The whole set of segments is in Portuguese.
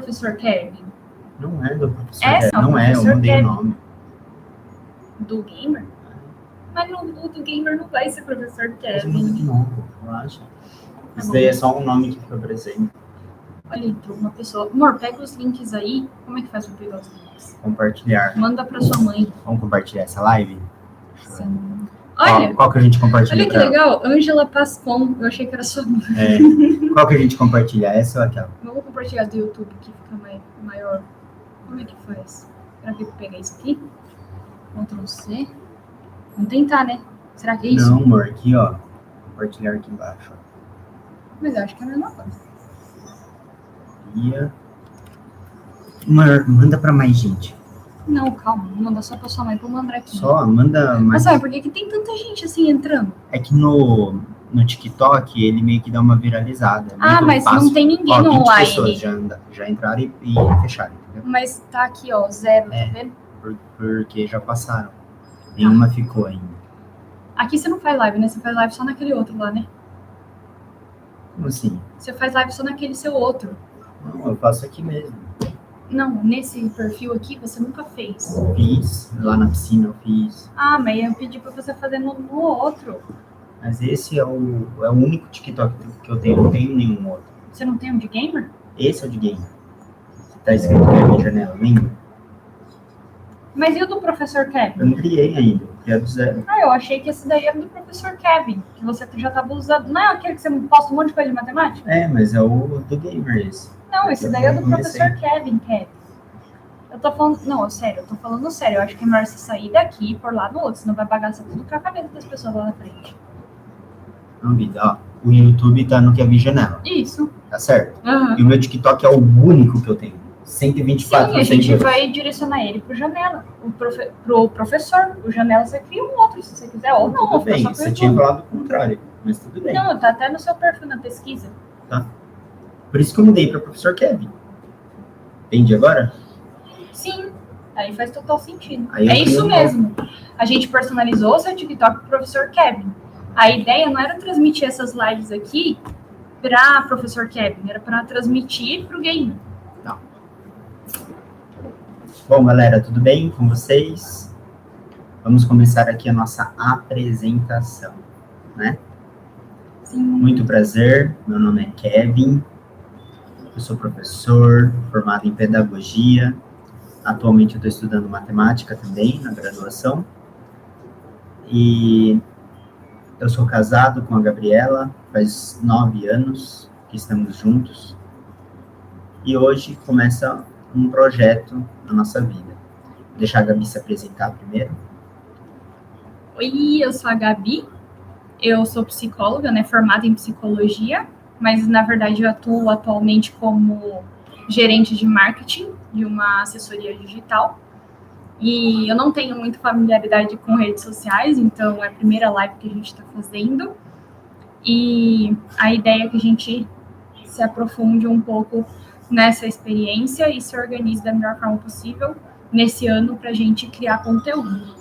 professor Kevin? Não é do professor Essa Kevin. Não é, eu mudei o nome. Do gamer? Mas o do gamer não vai ser professor Mas eu mudo Kevin. de novo, relaxa. Isso daí é só um nome que fica aparecendo. Olha, entrou uma pessoa. Amor, pega os links aí. Como é que faz pra pegar os links? Compartilhar. Manda pra sua mãe. Vamos compartilhar essa live? Sim. Olha, qual que a gente compartilha? Olha que legal, Ângela Pascon. Eu achei que era sua mãe. Qual que a gente compartilha? Essa ou aquela? Vamos compartilhar do YouTube que fica maior. Como é que faz? Será que eu pegar isso aqui? Ctrl C. Vamos tentar, né? Será que é isso? Não, amor, aqui, ó. Compartilhar aqui embaixo. Mas eu acho que é a mesma coisa. Amor, manda pra mais gente. Não, calma, não manda só pra sua mãe, pra mandar aqui. Só, manda mais. Mas sabe por que tem tanta gente assim entrando? É que no TikTok ele meio que dá uma viralizada. Mas fácil. não tem ninguém 20 online. pessoas já entraram e fecharam, entendeu? Mas tá aqui, ó, 0, tá vendo? Porque já passaram. Nenhuma ficou ainda. Aqui você não faz live, né? Você faz live só naquele outro lá, né? Como assim? Você faz live só naquele seu outro. Não, eu faço aqui mesmo. Não, nesse perfil aqui você nunca fez. Fiz, lá na piscina eu fiz. Mas eu pedi pra você fazer no outro. Mas esse é o único TikTok que eu tenho, não tenho nenhum outro. Você não tem um de gamer? Esse é o de game. Tá escrito Kevin Janela, lembra? Mas e o do professor Kevin? Eu não criei ainda, criei do zero. Eu achei que esse daí era do professor Kevin, que você já tava usando. Não é aquele que você posta um monte de coisa de matemática? Mas é o do gamer esse. Não, esse daí é do professor Kevin. Eu tô falando... Não, sério, eu tô falando sério. Eu acho que é melhor você sair daqui e pôr lá no outro, senão vai bagaçar tudo com a cabeça das pessoas lá na frente. Não, vida, ó. O YouTube tá no Kevin Janela. Isso. Tá certo? Uhum. E o meu TikTok é o único que eu tenho. 124. Sim, a gente vai direcionar ele pro Janela. Pro professor. O Janela você cria um outro, se você quiser. Ou não, tudo bem, você tinha falado o contrário, mas tudo bem. Não, tá até no seu perfil na pesquisa. Tá. Por isso que eu mudei para professor Kevin. Entendi agora? Sim, aí faz total sentido. Aí é isso mesmo. A gente personalizou o seu TikTok pro professor Kevin. A ideia não era transmitir essas lives aqui para professor Kevin, era para transmitir pro game. Não. Bom, galera, tudo bem com vocês? Vamos começar aqui a nossa apresentação, né? Sim. Muito prazer, meu nome é Kevin, eu sou professor, formado em pedagogia, atualmente eu estou estudando matemática também, na graduação, e eu sou casado com a Gabriela, faz 9 anos que estamos juntos, e hoje começa um projeto na nossa vida. Vou deixar a Gabi se apresentar primeiro. Oi, eu sou a Gabi, eu sou psicóloga, né, formada em psicologia, mas na verdade eu atuo atualmente como gerente de marketing de uma assessoria digital. E eu não tenho muita familiaridade com redes sociais, então é a primeira live que a gente está fazendo. E a ideia é que a gente se aprofunde um pouco nessa experiência e se organize da melhor forma possível nesse ano para a gente criar conteúdo.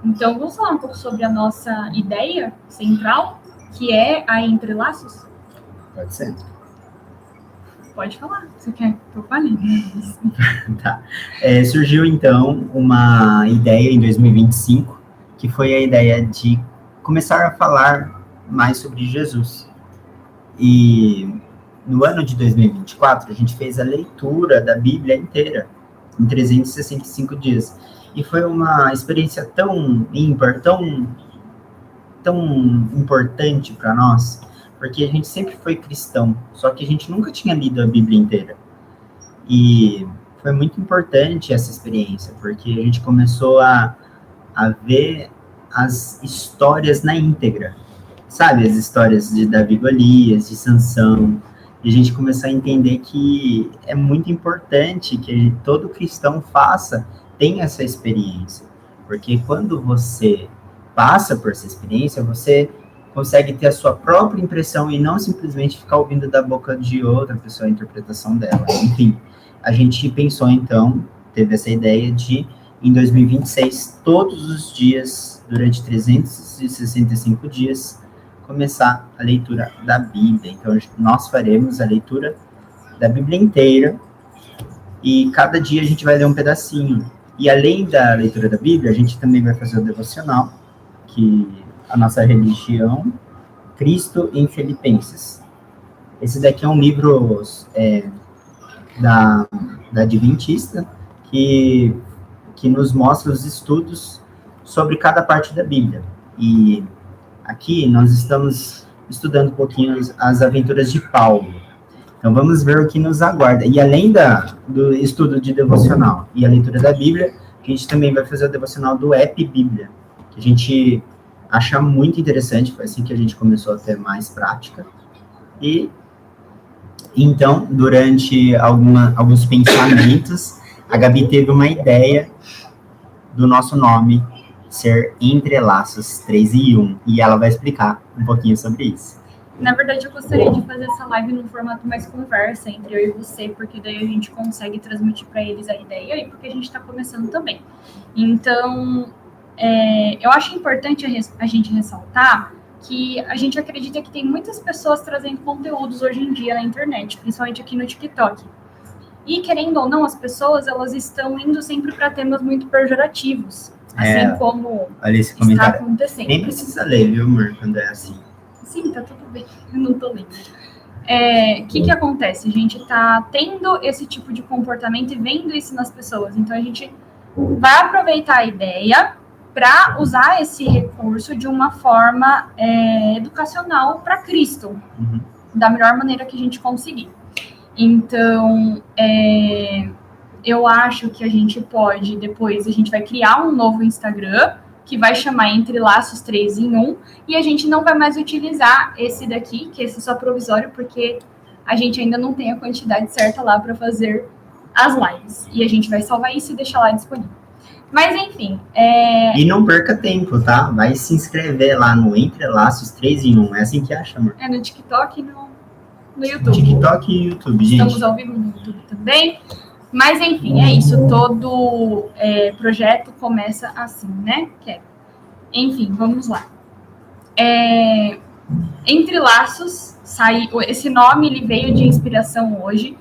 Então, vamos falar um pouco sobre a nossa ideia central, que é a Entrelaços? Pode ser. Pode falar, você quer que eu fale? Tá. Surgiu, então, uma ideia em 2025, que foi a ideia de começar a falar mais sobre Jesus. E no ano de 2024, a gente fez a leitura da Bíblia inteira, em 365 dias. E foi uma experiência tão ímpar, tão importante para nós, porque a gente sempre foi cristão, só que a gente nunca tinha lido a Bíblia inteira. E foi muito importante essa experiência, porque a gente começou a ver as histórias na íntegra, sabe? As histórias de Davi e Golias, de Sansão, e a gente começou a entender que é muito importante que todo cristão tenha essa experiência, porque quando você passa por essa experiência, você consegue ter a sua própria impressão e não simplesmente ficar ouvindo da boca de outra pessoa a interpretação dela. Enfim, a gente pensou, então, teve essa ideia de, em 2026, todos os dias, durante 365 dias, começar a leitura da Bíblia. Então, nós faremos a leitura da Bíblia inteira, e cada dia a gente vai ler um pedacinho. E além da leitura da Bíblia, a gente também vai fazer o devocional, que a nossa religião, Cristo em Filipenses. Esse daqui é um livro da Adventista, que nos mostra os estudos sobre cada parte da Bíblia. E aqui nós estamos estudando um pouquinho as aventuras de Paulo. Então vamos ver o que nos aguarda. E além do estudo de devocional e a leitura da Bíblia, a gente também vai fazer o devocional do App Bíblia, que a gente acha muito interessante, foi assim que a gente começou a ter mais prática. E então, durante alguns pensamentos, a Gabi teve uma ideia do nosso nome ser Entre Laços 3 em 1, e ela vai explicar um pouquinho sobre isso. Na verdade, eu gostaria de fazer essa live num formato mais conversa entre eu e você, porque daí a gente consegue transmitir para eles a ideia e porque a gente está começando também. Então, eu acho importante a gente ressaltar que a gente acredita que tem muitas pessoas trazendo conteúdos hoje em dia na internet, principalmente aqui no TikTok. E, querendo ou não, as pessoas, elas estão indo sempre para temas muito pejorativos, assim como está acontecendo. Nem precisa ler, viu, amor, quando é assim. Sim, tá tudo bem, eu não tô lendo. O que acontece? A gente tá tendo esse tipo de comportamento e vendo isso nas pessoas. Então, a gente vai aproveitar a ideia para usar esse recurso de uma forma educacional para Cristo, da melhor maneira que a gente conseguir. Então, eu acho que a gente pode, depois, a gente vai criar um novo Instagram, que vai chamar Entre Laços 3 em 1, e a gente não vai mais utilizar esse daqui, que esse é só provisório, porque a gente ainda não tem a quantidade certa lá para fazer as lives. E a gente vai salvar isso e deixar lá disponível. Mas, enfim... E não perca tempo, tá? Vai se inscrever lá no Entre Laços 3 em 1. É assim que acha, amor? No TikTok e no YouTube. TikTok e YouTube, gente. Estamos ao vivo no YouTube também. Mas, enfim, é isso. Todo projeto começa assim, né? Enfim, vamos lá. Entre Laços, esse nome ele veio de inspiração hoje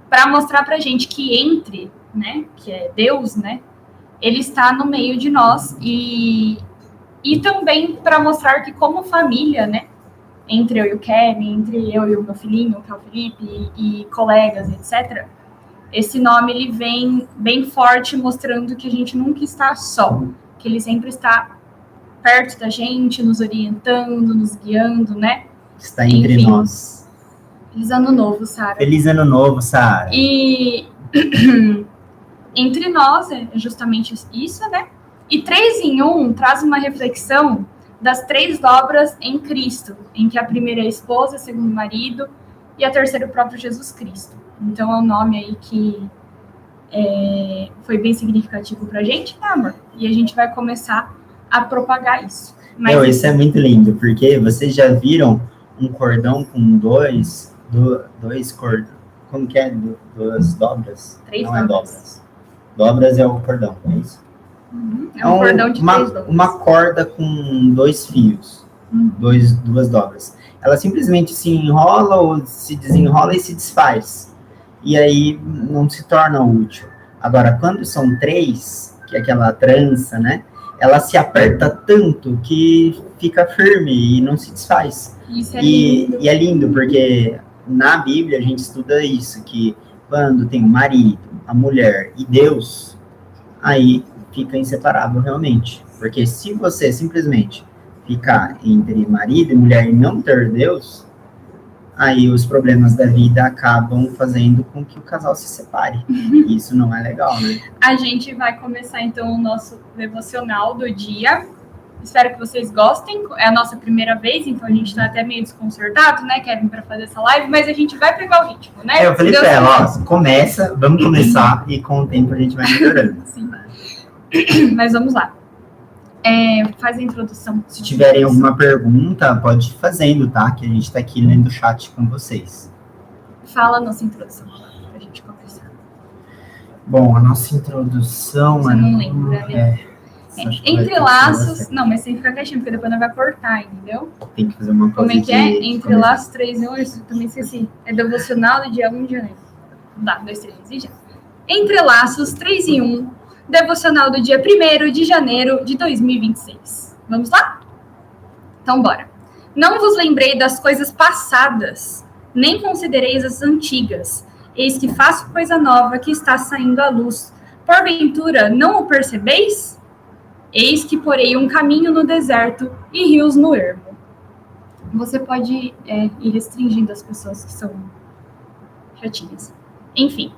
para mostrar pra gente que entre, né? Que é Deus, né? Ele está no meio de nós e também para mostrar que como família, né? Entre eu e o Kevin, entre eu e o meu filhinho, que é o Felipe, e colegas, etc., esse nome ele vem bem forte, mostrando que a gente nunca está só, que ele sempre está perto da gente, nos orientando, nos guiando, né? Está entre nós. Feliz Ano Novo, Sara. Feliz Ano Novo, Sara. E entre nós é justamente isso, né? E 3 em 1 traz uma reflexão das 3 dobras em Cristo, em que a primeira é a esposa, a segunda o marido e a terceira o próprio Jesus Cristo. Então, é um nome aí que foi bem significativo pra gente, né, amor? E a gente vai começar a propagar isso. Mas, isso é muito lindo, porque vocês já viram um cordão com dois cordões, como que é? Duas dobras? 3 Não dobras. É dobras. Dobras é o cordão, é isso? É um cordão de 3 dobras. Uma corda com 2 fios, 2 dobras. Ela simplesmente se enrola ou se desenrola e se desfaz. E aí não se torna útil. Agora, quando são 3, que é aquela trança, né? Ela se aperta tanto que fica firme e não se desfaz. Isso é lindo. E é lindo, porque na Bíblia a gente estuda isso, que quando tem o marido, a mulher e Deus, aí fica inseparável realmente. Porque se você simplesmente ficar entre marido e mulher e não ter Deus, aí os problemas da vida acabam fazendo com que o casal se separe. E isso não é legal, né? A gente vai começar, então, o nosso devocional do dia. Espero que vocês gostem. É a nossa primeira vez, então a gente tá até meio desconcertado, né, Kevin, para fazer essa live, mas a gente vai pegar o ritmo, né? Eu falei pra ela, vamos começar e com o tempo a gente vai melhorando. Sim. Mas vamos lá. Faz a introdução. Se tiverem alguma pergunta, pode ir fazendo, tá? Que a gente tá aqui lendo o chat com vocês. Fala a nossa introdução, pra gente conversar. Bom, a nossa introdução... Você não lembra, né? Entre Laços... Não, mas tem que ficar quietinho, porque depois não vai cortar, entendeu? Tem que fazer uma coisa. Como é que é? Entre Laços 3 em 1, eu também esqueci. É devocional do dia 1 de janeiro. Dá, 2, 3 e já. Entre Laços 3 em 1, devocional do dia 1º de janeiro de 2026. Vamos lá? Então, bora. Não vos lembrei das coisas passadas, nem considereis as antigas. Eis que faço coisa nova que está saindo à luz. Porventura, não o percebeis? Eis que porei um caminho no deserto e rios no ermo. Você pode ir restringindo as pessoas que são chatinhas. Enfim.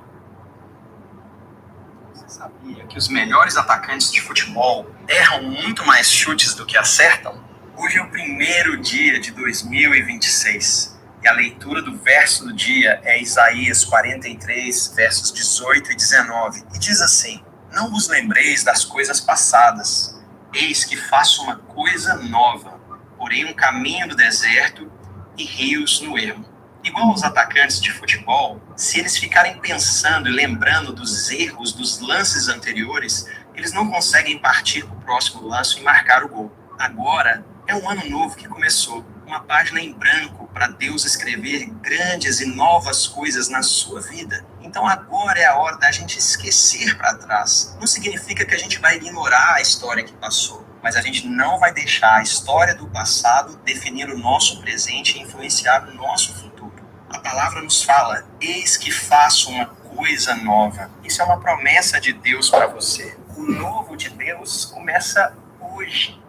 Você sabia que os melhores atacantes de futebol erram muito mais chutes do que acertam? Hoje é o primeiro dia de 2026 e a leitura do verso do dia é Isaías 43, versos 18 e 19. E diz assim: Não vos lembreis das coisas passadas, eis que faço uma coisa nova, porém um caminho no deserto e rios no ermo. Igual aos atacantes de futebol, se eles ficarem pensando e lembrando dos erros dos lances anteriores, eles não conseguem partir para o próximo lance e marcar o gol. Agora é um ano novo que começou, uma página em branco para Deus escrever grandes e novas coisas na sua vida. Então agora é a hora da gente esquecer para trás. Não significa que a gente vai ignorar a história que passou, mas a gente não vai deixar a história do passado definir o nosso presente e influenciar o nosso futuro. A palavra nos fala: eis que faço uma coisa nova. Isso é uma promessa de Deus para você. O novo de Deus começa hoje.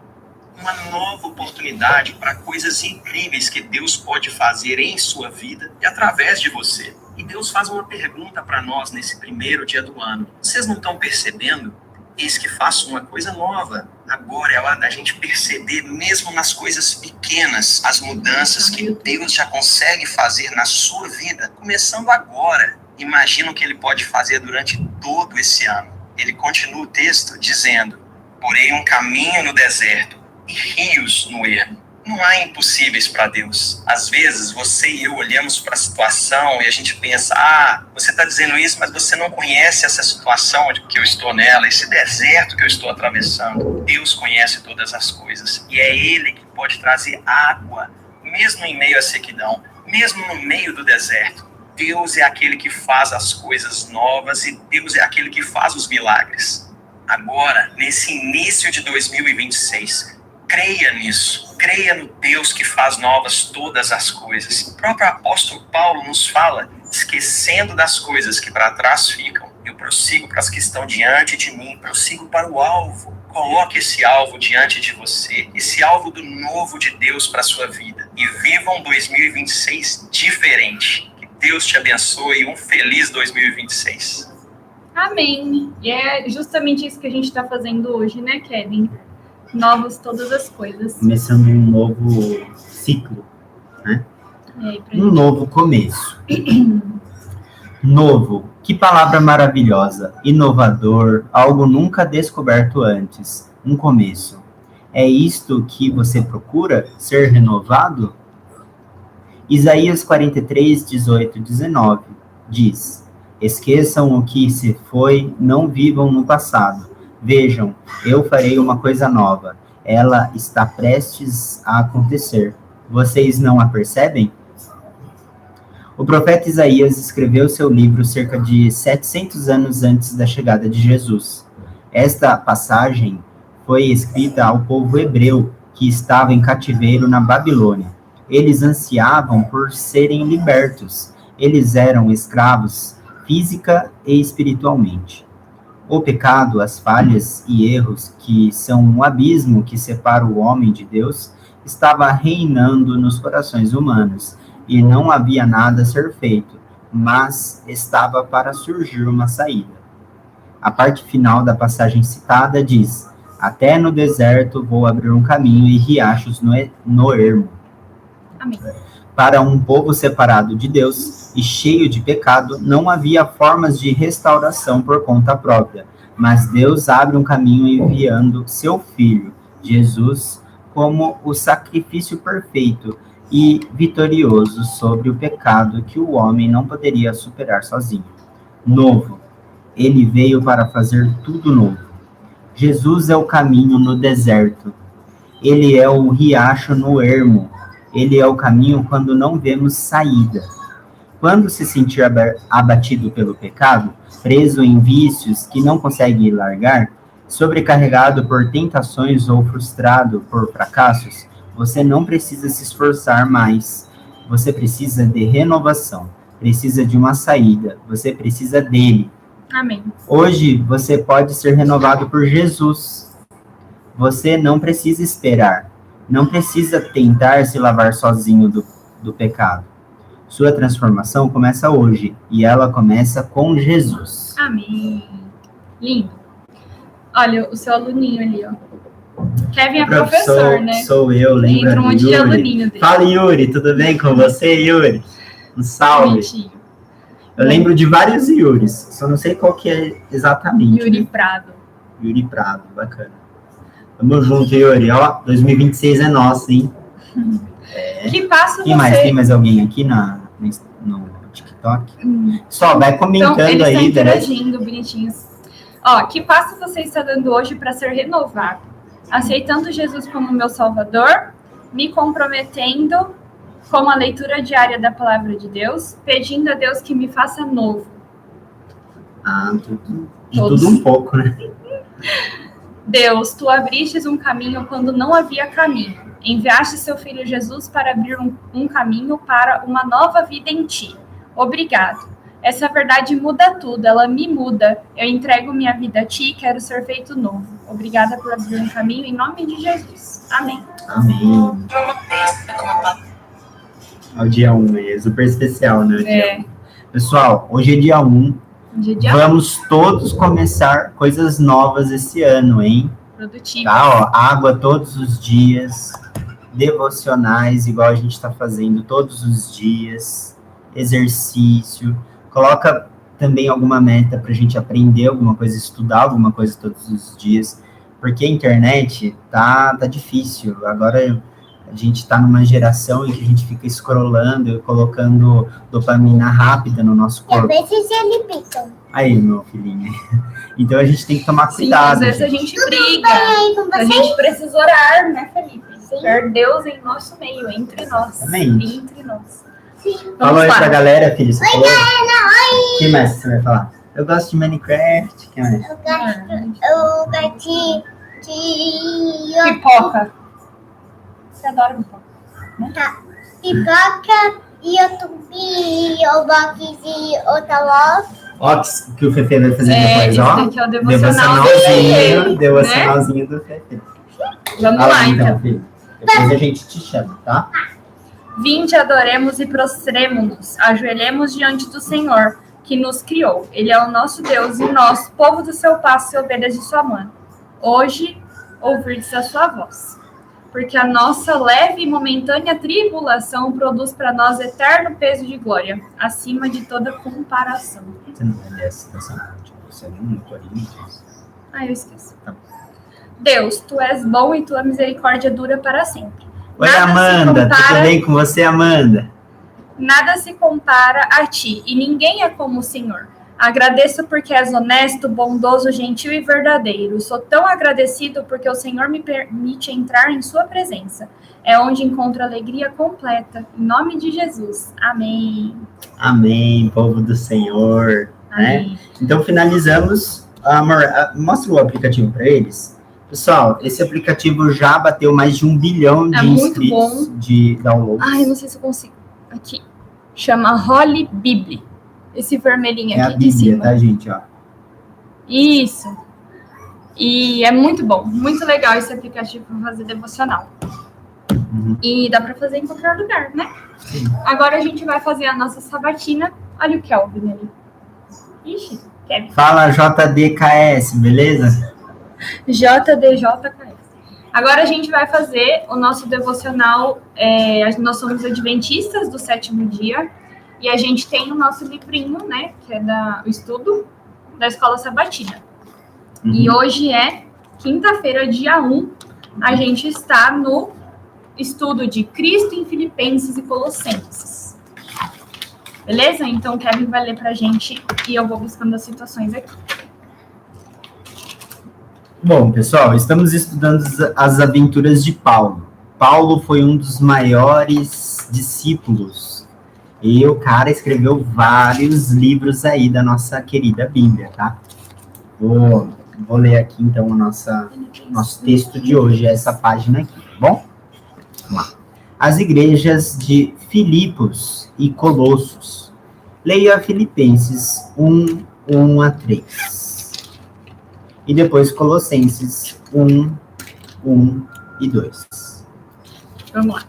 Uma nova oportunidade para coisas incríveis que Deus pode fazer em sua vida e através de você. E Deus faz uma pergunta para nós nesse primeiro dia do ano. Vocês não estão percebendo? Eis que faço uma coisa nova. Agora é a hora da gente perceber, mesmo nas coisas pequenas, as mudanças que Deus já consegue fazer na sua vida, começando agora. Imagina o que Ele pode fazer durante todo esse ano. Ele continua o texto dizendo: porém um caminho no deserto e rios no ermo. Não há impossíveis para Deus. Às vezes, você e eu olhamos para a situação e a gente pensa: você está dizendo isso, mas você não conhece essa situação que eu estou nela, esse deserto que eu estou atravessando. Deus conhece todas as coisas. E é Ele que pode trazer água, mesmo em meio à sequidão, mesmo no meio do deserto. Deus é aquele que faz as coisas novas e Deus é aquele que faz os milagres. Agora, nesse início de 2026, creia nisso, creia no Deus que faz novas todas as coisas. O próprio apóstolo Paulo nos fala: esquecendo das coisas que para trás ficam, eu prossigo para as que estão diante de mim, prossigo para o alvo. Coloque esse alvo diante de você, esse alvo do novo de Deus para a sua vida. E viva um 2026 diferente. Que Deus te abençoe e um feliz 2026. Amém. E é justamente isso que a gente está fazendo hoje, né, Kevin? Novas todas as coisas. Começando um novo ciclo, né? Um novo começo. Novo, que palavra maravilhosa, inovador, algo nunca descoberto antes, um começo. É isto que você procura, ser renovado? Isaías 43, 18 e 19 diz: esqueçam o que se foi, não vivam no passado. Vejam, eu farei uma coisa nova. Ela está prestes a acontecer. Vocês não a percebem? O profeta Isaías escreveu seu livro cerca de 700 anos antes da chegada de Jesus. Esta passagem foi escrita ao povo hebreu que estava em cativeiro na Babilônia. Eles ansiavam por serem libertos. Eles eram escravos física e espiritualmente. O pecado, as falhas e erros, que são um abismo que separa o homem de Deus, estava reinando nos corações humanos, e não havia nada a ser feito, mas estava para surgir uma saída. A parte final da passagem citada diz: até no deserto vou abrir um caminho e riachos no ermo. Amém. Para um povo separado de Deus e cheio de pecado, não havia formas de restauração por conta própria, mas Deus abre um caminho enviando seu Filho, Jesus, como o sacrifício perfeito e vitorioso sobre o pecado que o homem não poderia superar sozinho. Novo, ele veio para fazer tudo novo. Jesus é o caminho no deserto. Ele é o riacho no ermo. Ele é o caminho quando não vemos saída. quando se sentir abatido pelo pecado, preso em vícios que não consegue largar, sobrecarregado por tentações ou frustrado por fracassos, você não precisa se esforçar mais. Você precisa de renovação, precisa de uma saída, você precisa dele. Amém. Hoje você pode ser renovado por Jesus. Você não precisa esperar, não precisa tentar se lavar sozinho do pecado. Sua transformação começa hoje e ela começa com Jesus. Amém. Lindo. Olha, o seu aluninho ali, ó. Kevin é professor, né? Sou eu, lembra Entra um monte de Yuri? aluninho dele. Fala, Yuri, tudo bem com você, Yuri? Um salve. Bonitinho. Eu lembro de vários Yuris, só não sei qual que é exatamente. Yuri né? Prado. Yuri Prado, bacana. Tamo junto, Yuri. Ó, 2026 é nosso, hein? Que passo Quem você... mais? Tem mais alguém aqui no TikTok? Só, vai comentando Então, eles aí, estão né? interagindo, bonitinhos. Ó, que passo você está dando hoje para ser renovado? Aceitando Jesus como meu Salvador, me comprometendo com a leitura diária da Palavra de Deus, pedindo a Deus que me faça novo. Ah, tudo um pouco, né? Deus, tu abristes um caminho quando não havia caminho. Enviaste seu filho Jesus para abrir um caminho para uma nova vida em ti. Obrigado. Essa verdade muda tudo, ela me muda. Eu entrego minha vida a ti e quero ser feito novo. Obrigada por abrir um caminho em nome de Jesus. Amém. Amém. É o dia 1 aí, é super especial, né? É. Pessoal, hoje é dia 1. Dia Vamos todos começar coisas novas esse ano, hein? produtivo. Tá, ó, água todos os dias, devocionais, igual a gente está fazendo todos os dias, exercício. Coloca também alguma meta para a gente aprender alguma coisa, estudar alguma coisa todos os dias, porque a internet tá difícil. Agora a gente está numa geração em que a gente fica scrollando e colocando dopamina rápida no nosso corpo. Aí, meu filhinho. Então a gente tem que tomar cuidado. Sim, às vezes a gente briga. A gente precisa orar, né, Felipe? Ter Deus em nosso meio, entre nós. Amém. Entre nós. Falou aí lá. pra galera, filho. Você falou? O que mais você vai falar? Eu gosto de Minecraft. O que mais? Eu gosto de Pipoca. Você adora pipoca? pipoca, YouTube, Roblox e Otalof. Ó, que o Fefe vai fazer depois, Esse ó. daqui é o devocionalzinho. Devocionalzinho do Fefe. Vamos Vai lá, então. filho. Depois a gente te chama, tá? Vinde, adoremos e prostremo-nos, ajoelhemos diante do Senhor, que nos criou. Ele é o nosso Deus e nós, povo do seu passo e ovelhas de sua mão. Hoje, ouvirdes a sua voz. Porque a nossa leve e momentânea tribulação produz para nós eterno peso de glória, acima de toda comparação. Você não vai ler essa citação? Você não muito ali. Ah, eu esqueço. Deus, tu és bom e tua misericórdia dura para sempre. Oi, Nada se Amanda. compara- Tudo bem com você, Amanda? Nada se compara a ti, e ninguém é como o Senhor. Agradeço porque és honesto, bondoso, gentil e verdadeiro. Sou tão agradecido porque o Senhor me permite entrar em sua presença. É onde encontro alegria completa. Em nome de Jesus. Amém. Amém, povo do Senhor. Né? Amém. Então, finalizamos. Amor, mostra o aplicativo para eles. Pessoal, esse aplicativo já bateu mais de 1 bilhão de É muito inscritos bom. de downloads. Ai, eu não sei se eu consigo. Aqui. Chama Holy Bible. Esse vermelhinho É a aqui de Bíblia, cima. tá, gente? Ó. Isso. E é muito bom. Muito legal esse aplicativo para fazer devocional. Uhum. E dá para fazer em qualquer lugar, né? Sim. Agora a gente vai fazer a nossa sabatina. Olha o Kelvin ali. Ixi, Kevin. Fala JDKS, beleza? JDJKS. Agora a gente vai fazer o nosso devocional. Nós somos adventistas do 7º dia. E a gente tem o nosso livrinho, né? Que é o estudo da Escola Sabatina. Uhum. E hoje é quinta-feira, dia 1. A gente está no estudo de Cristo em Filipenses e Colossenses. Beleza? Então o Kevin vai ler pra gente e eu vou buscando as situações aqui. Bom, pessoal, estamos estudando as aventuras de Paulo. Paulo foi um dos maiores discípulos E o cara escreveu vários livros aí da nossa querida Bíblia, tá? Vou ler aqui, então, nosso texto de hoje, essa página aqui, tá bom? Vamos lá. As igrejas de Filipos e Colossos. Leia Filipenses 1 a 3. E depois Colossenses 1 e 2. Vamos lá.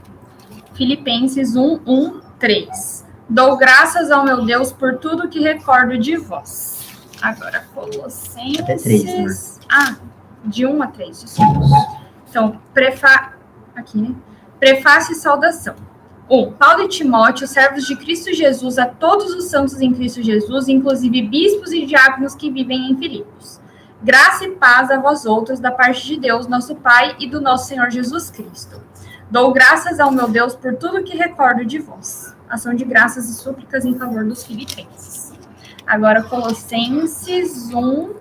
Filipenses 3. Dou graças ao meu Deus por tudo que recordo de vós. Agora, Colossenses... Até 3, né? De 1 a 3, desculpa. Então, aqui, né? Prefácio e saudação. 1. Paulo e Timóteo, servos de Cristo Jesus, a todos os santos em Cristo Jesus, inclusive bispos e diáconos que vivem em Filipos. Graça e paz a vós outros, da parte de Deus, nosso Pai, e do nosso Senhor Jesus Cristo. Dou graças ao meu Deus por tudo que recordo de vós. Ação de graças e súplicas em favor dos filipenses. Agora, Colossenses 1,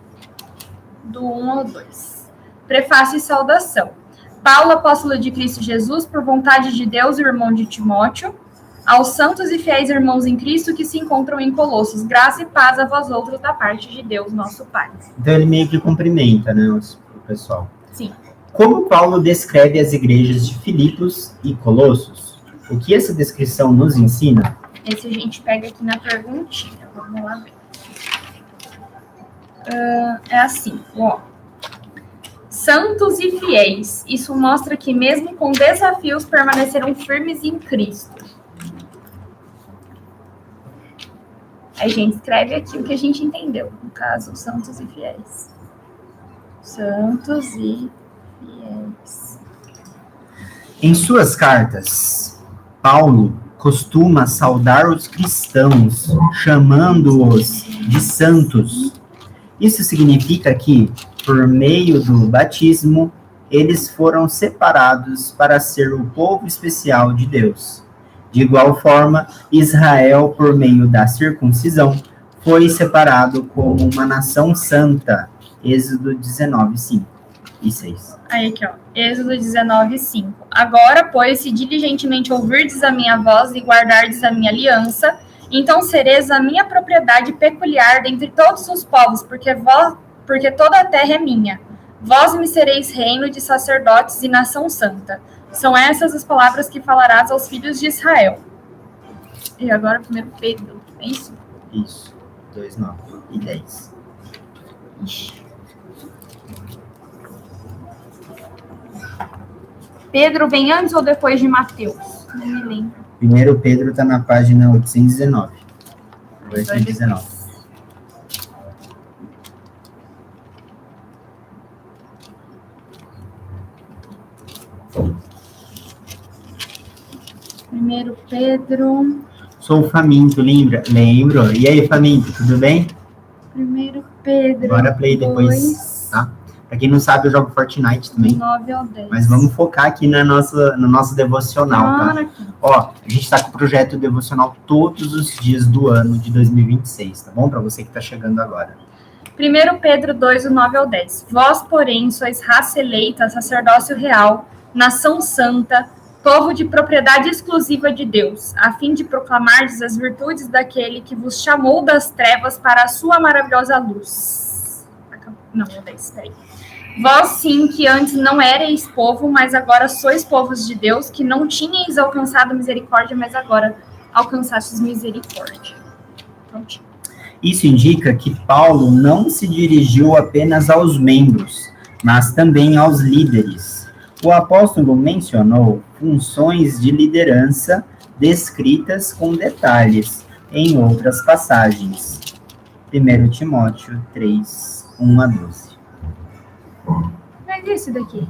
do 1 ao 2. Prefácio e saudação. Paulo, apóstolo de Cristo Jesus, por vontade de Deus e irmão de Timóteo, aos santos e fiéis irmãos em Cristo que se encontram em Colossos, graça e paz a vós outros da parte de Deus, nosso Pai. Então ele meio que cumprimenta, né, o pessoal. Sim. Como Paulo descreve as igrejas de Filipos e Colossos? O que essa descrição nos ensina? Esse a gente pega aqui na perguntinha. Vamos lá ver. É assim, ó. Santos e fiéis. Isso mostra que mesmo com desafios permaneceram firmes em Cristo. Aí a gente escreve aqui o que a gente entendeu. No caso, santos e fiéis. Santos e fiéis. Em suas cartas, Paulo costuma saudar os cristãos, chamando-os de santos. Isso significa que, por meio do batismo, eles foram separados para ser o povo especial de Deus. De igual forma, Israel, por meio da circuncisão, foi separado como uma nação santa. Êxodo 19, 5 e 6. Aí aqui, ó. Êxodo 19, 5. Agora, pois, se diligentemente ouvirdes a minha voz e guardardes a minha aliança, então sereis a minha propriedade peculiar dentre todos os povos, porque toda a terra é minha. Vós me sereis reino de sacerdotes e nação santa. São essas as palavras que falarás aos filhos de Israel. E agora, 1 Pedro, é isso? Isso, 2, 9 e 10. Pedro vem antes ou depois de Mateus? Não me lembro. 1 Pedro está na página 819. 819. Primeiro Pedro. Sou faminto, lembra? Lembro. E aí, faminto, tudo bem? Primeiro Pedro. Bora play depois, tá? Pra quem não sabe, eu jogo Fortnite também. 9 ao 10. Mas vamos focar aqui no nosso devocional, tá? Aqui. Ó, a gente tá com o projeto devocional todos os dias do ano de 2026, tá bom? Pra você que tá chegando agora. 1 Pedro 2, do 9 ao 10. Vós, porém, sois raça eleita, sacerdócio real, nação santa, povo de propriedade exclusiva de Deus, a fim de proclamardes as virtudes daquele que vos chamou das trevas para a sua maravilhosa luz. Não, 10, peraí. Vós sim, que antes não erais povo, mas agora sois povos de Deus, que não tinhais alcançado misericórdia, mas agora alcançastes misericórdia. Prontinho. Isso indica que Paulo não se dirigiu apenas aos membros, mas também aos líderes. O apóstolo mencionou funções de liderança descritas com detalhes em outras passagens. 1 Timóteo 3, 1 a 12. Mas esse daqui?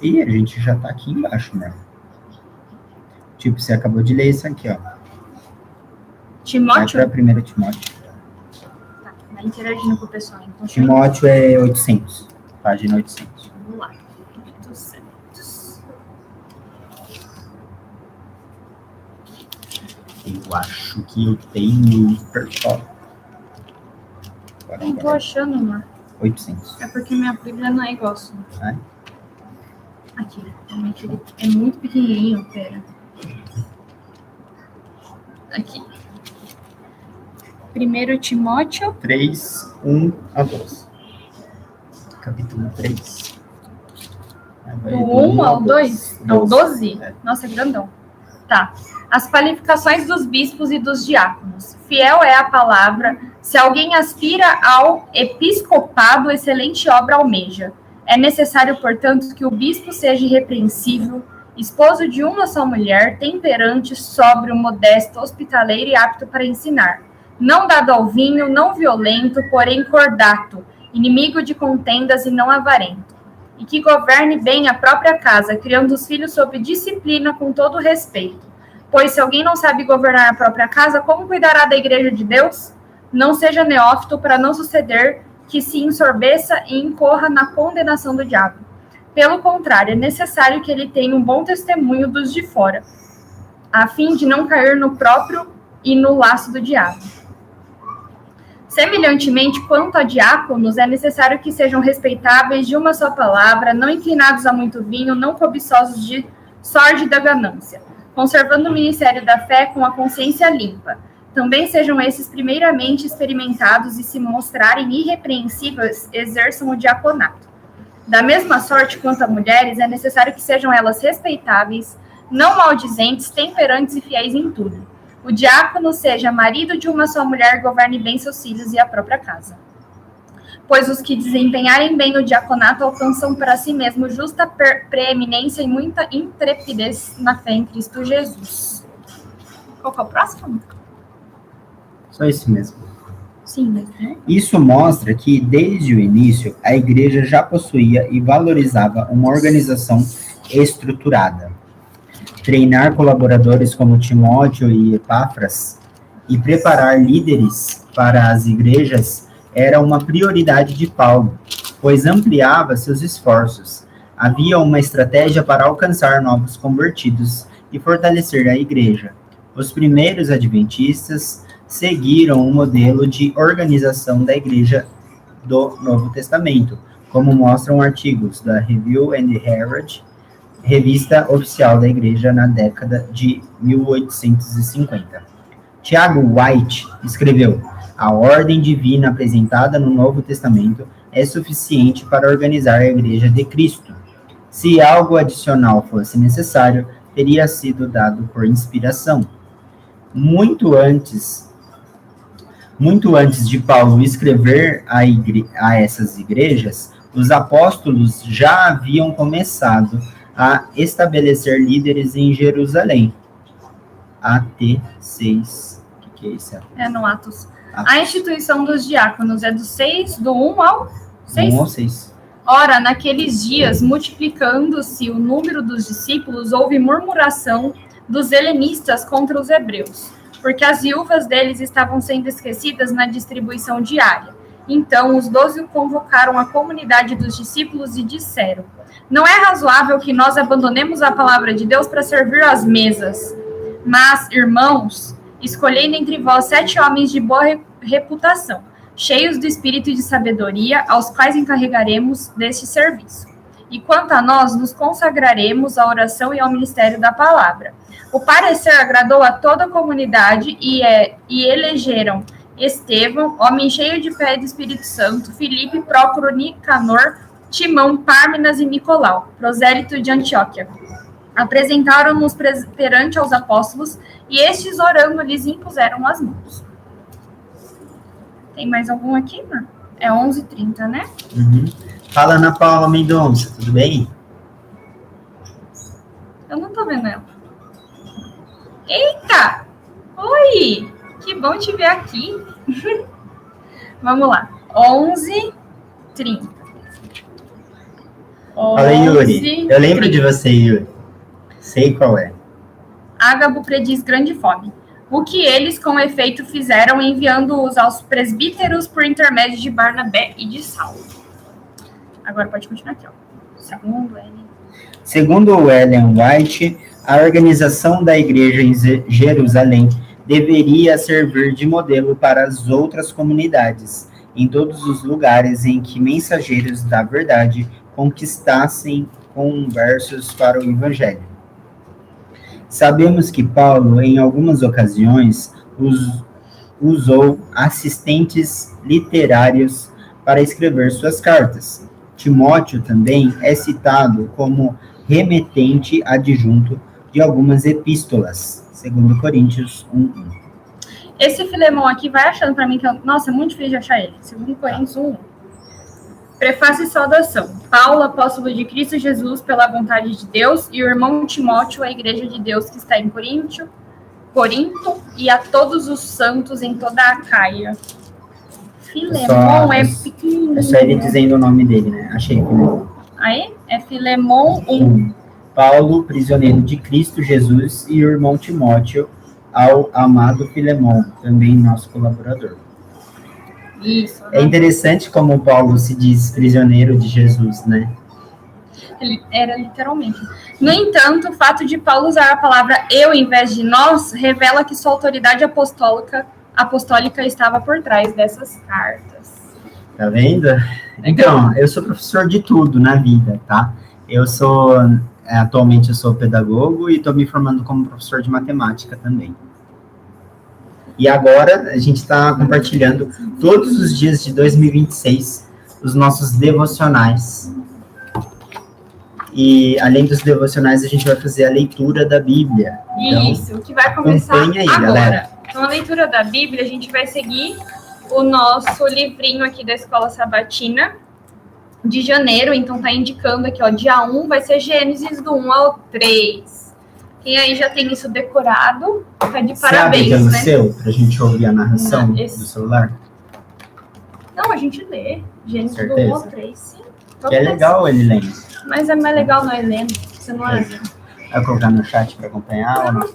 E a gente já tá aqui embaixo, né? Tipo, você acabou de ler isso aqui, ó. Timóteo? Vai para 1 Timóteo. Tá, vai interagindo com o pessoal. Então, Timóteo é 800, página 800. Vamos lá. 800. Eu acho que eu tenho perfeito. Não tô achando, amor. 800. É porque minha Bíblia não é igual a sua. Vai. Aqui. Ele é muito pequenininho, pera. Aqui. 1 Timóteo 3, 1 a 12. Capítulo 3. Do 1 ao 2? Ao 12? É. Nossa, é grandão. Tá. As qualificações dos bispos e dos diáconos. Fiel é a palavra. Se alguém aspira ao episcopado, excelente obra almeja. É necessário, portanto, que o bispo seja irrepreensível, esposo de uma só mulher, temperante, sóbrio, modesto, hospitaleiro e apto para ensinar. Não dado ao vinho, não violento, porém cordato, inimigo de contendas e não avarento. E que governe bem a própria casa, criando os filhos sob disciplina com todo respeito. Pois se alguém não sabe governar a própria casa, como cuidará da igreja de Deus? Não seja neófito para não suceder que se ensorbeça e incorra na condenação do diabo. Pelo contrário, é necessário que ele tenha um bom testemunho dos de fora, a fim de não cair no próprio e no laço do diabo. Semelhantemente, quanto a diáconos, é necessário que sejam respeitáveis de uma só palavra, não inclinados a muito vinho, não cobiçosos de sórdida ganância, conservando o ministério da fé com a consciência limpa. Também sejam esses primeiramente experimentados e, se mostrarem irrepreensíveis, exerçam o diaconato. Da mesma sorte quanto a mulheres, é necessário que sejam elas respeitáveis, não maldizentes, temperantes e fiéis em tudo. O diácono seja marido de uma só mulher, governe bem seus filhos e a própria casa. Pois os que desempenharem bem o diaconato alcançam para si mesmo justa preeminência e muita intrepidez na fé em Cristo Jesus. Qual que é o próximo? Só isso mesmo. Sim, né? Isso mostra que, desde o início, a igreja já possuía e valorizava uma organização estruturada. Treinar colaboradores como Timóteo e Epáfras e preparar líderes para as igrejas era uma prioridade de Paulo, pois ampliava seus esforços. Havia uma estratégia para alcançar novos convertidos e fortalecer a igreja. Os primeiros adventistas seguiram o modelo de organização da igreja do Novo Testamento, como mostram artigos da Review and Herald, revista oficial da igreja na década de 1850. Tiago White escreveu: a ordem divina apresentada no Novo Testamento é suficiente para organizar a igreja de Cristo. Se algo adicional fosse necessário, teria sido dado por inspiração. Muito antes de Paulo escrever a essas igrejas, os apóstolos já haviam começado a estabelecer líderes em Jerusalém. AT 6. O que é isso? É no Atos. A instituição dos diáconos é do 1 ao 6? 1 ao 6. Ora, naqueles dias, multiplicando-se o número dos discípulos, houve murmuração dos helenistas contra os hebreus, porque as viúvas deles estavam sendo esquecidas na distribuição diária. Então, os 12 convocaram a comunidade dos discípulos e disseram: não é razoável que nós abandonemos a palavra de Deus para servir às mesas. Mas, irmãos, escolhei dentre vós 7 homens de boa reputação, cheios do espírito e de sabedoria, aos quais encarregaremos deste serviço. E quanto a nós, nos consagraremos à oração e ao ministério da palavra. O parecer agradou a toda a comunidade e elegeram Estevão, homem cheio de fé e do Espírito Santo, Filipe, Prócoro, Nicanor, Timão, Pármenas e Nicolau, prosélito de Antioquia. Apresentaram-nos perante aos apóstolos, e estes, orando, lhes impuseram as mãos. Tem mais algum aqui, né? É 11h30, né? Uhum. Fala, Ana Paula Mendonça, tudo bem? Eu não tô vendo ela. Eita! Oi! Que bom te ver aqui. Vamos lá. 11h30. Fala, Yuri. Eu lembro de você, Yuri. Sei qual é. Ágabo prediz grande fome. O que eles, com efeito, fizeram, enviando-os aos presbíteros por intermédio de Barnabé e de Saulo. Agora pode continuar aqui, ó. Segundo Ellen White, a organização da igreja em Jerusalém deveria servir de modelo para as outras comunidades, em todos os lugares em que mensageiros da verdade conquistassem conversos para o Evangelho. Sabemos que Paulo, em algumas ocasiões, usou assistentes literários para escrever suas cartas. Timóteo também é citado como remetente adjunto de algumas epístolas, segundo Coríntios 1:1. Esse Filemão aqui vai achando para mim que, nossa, é muito difícil de achar ele. Segundo Coríntios 1:1. Prefácio e saudação. Paulo, apóstolo de Cristo Jesus, pela vontade de Deus, e o irmão Timóteo, a igreja de Deus que está em Corinto, e a todos os santos em toda a Acaia. Filemão é pequenininho. É só ele dizendo o nome dele, né? Achei. Aí, é Filemão 1. Paulo, prisioneiro de Cristo Jesus, e o irmão Timóteo, ao amado Filemão, também nosso colaborador. Isso. É interessante como Paulo se diz prisioneiro de Jesus, né? Ele era literalmente. No entanto, o fato de Paulo usar a palavra eu em vez de nós revela que sua autoridade apostólica estava por trás dessas cartas. Tá vendo? Então, eu sou professor de tudo na vida, tá? Atualmente eu sou pedagogo e estou me formando como professor de matemática também. E agora a gente está compartilhando todos os dias de 2026 os nossos devocionais. E além dos devocionais, a gente vai fazer a leitura da Bíblia. Isso, que vai começar acompanha aí, agora. Galera. Então, a leitura da Bíblia, a gente vai seguir o nosso livrinho aqui da Escola Sabatina de janeiro. Então, tá indicando aqui, ó, dia 1 vai ser Gênesis do 1 ao 3. Quem aí já tem isso decorado, tá de parabéns, pelo né? seu, pra gente ouvir a narração do celular? Não, a gente lê. Gênesis do 1 ao 3, sim. Que é legal ele lendo. Mas é mais legal nós lendo, você não acha? Vai colocar no chat para acompanhar ou não?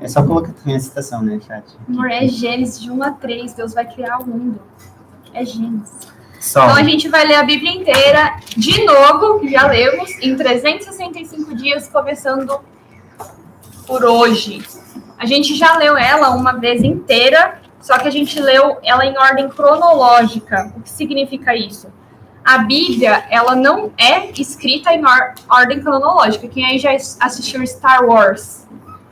É só colocar também a citação, né, chat? Amor, é Gênesis de 1 a 3, Deus vai criar o mundo. É Gênesis. Só. Então a gente vai ler a Bíblia inteira de novo, que já lemos, em 365 dias, começando por hoje. A gente já leu ela uma vez inteira, só que a gente leu ela em ordem cronológica. O que significa isso? A Bíblia, ela não é escrita em ordem cronológica. Quem aí já assistiu Star Wars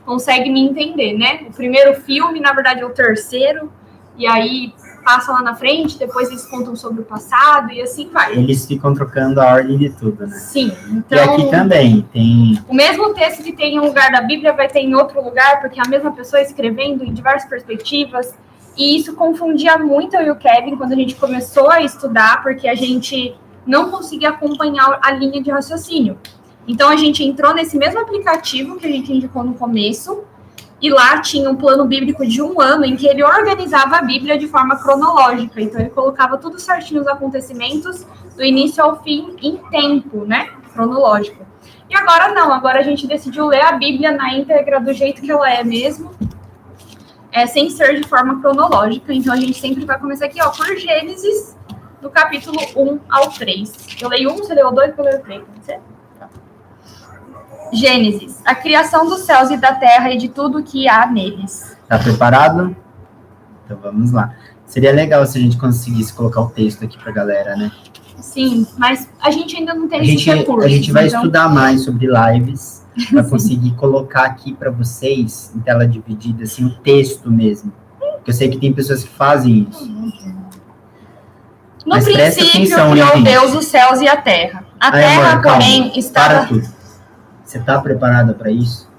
consegue me entender, né? O primeiro filme, na verdade, é o terceiro, e aí passa lá na frente, depois eles contam sobre o passado, e assim vai. Eles ficam trocando a ordem de tudo, né? Sim. Então, e aqui também tem... O mesmo texto que tem em um lugar da Bíblia vai ter em outro lugar, porque é a mesma pessoa escrevendo em diversas perspectivas. E isso confundia muito eu e o Kevin quando a gente começou a estudar, porque a gente não conseguia acompanhar a linha de raciocínio. Então, a gente entrou nesse mesmo aplicativo que a gente indicou no começo, e lá tinha um plano bíblico de 1 ano em que ele organizava a Bíblia de forma cronológica. Então, ele colocava tudo certinho os acontecimentos, do início ao fim, em tempo, né? Cronológico. E agora não, agora a gente decidiu ler a Bíblia na íntegra do jeito que ela é mesmo, sem ser de forma cronológica. Então, a gente sempre vai começar aqui, ó, por Gênesis, do capítulo 1 ao 3. Eu leio 1, você leu 2, eu leio 3, pode ser? Tá. Gênesis, a criação dos céus e da terra e de tudo que há neles. Tá preparado? Então, vamos lá. Seria legal se a gente conseguisse colocar o texto aqui pra galera, né? Sim, mas a gente ainda não tem esses recursos. A gente vai estudar mais sobre lives, para conseguir colocar aqui para vocês, em tela dividida, assim, o texto mesmo. Porque eu sei que tem pessoas que fazem isso. No Mas presta princípio, atenção, criou né, Deus os céus e a terra. A terra, amor, porém, calma, estava... Para tudo. Você tá preparada para isso?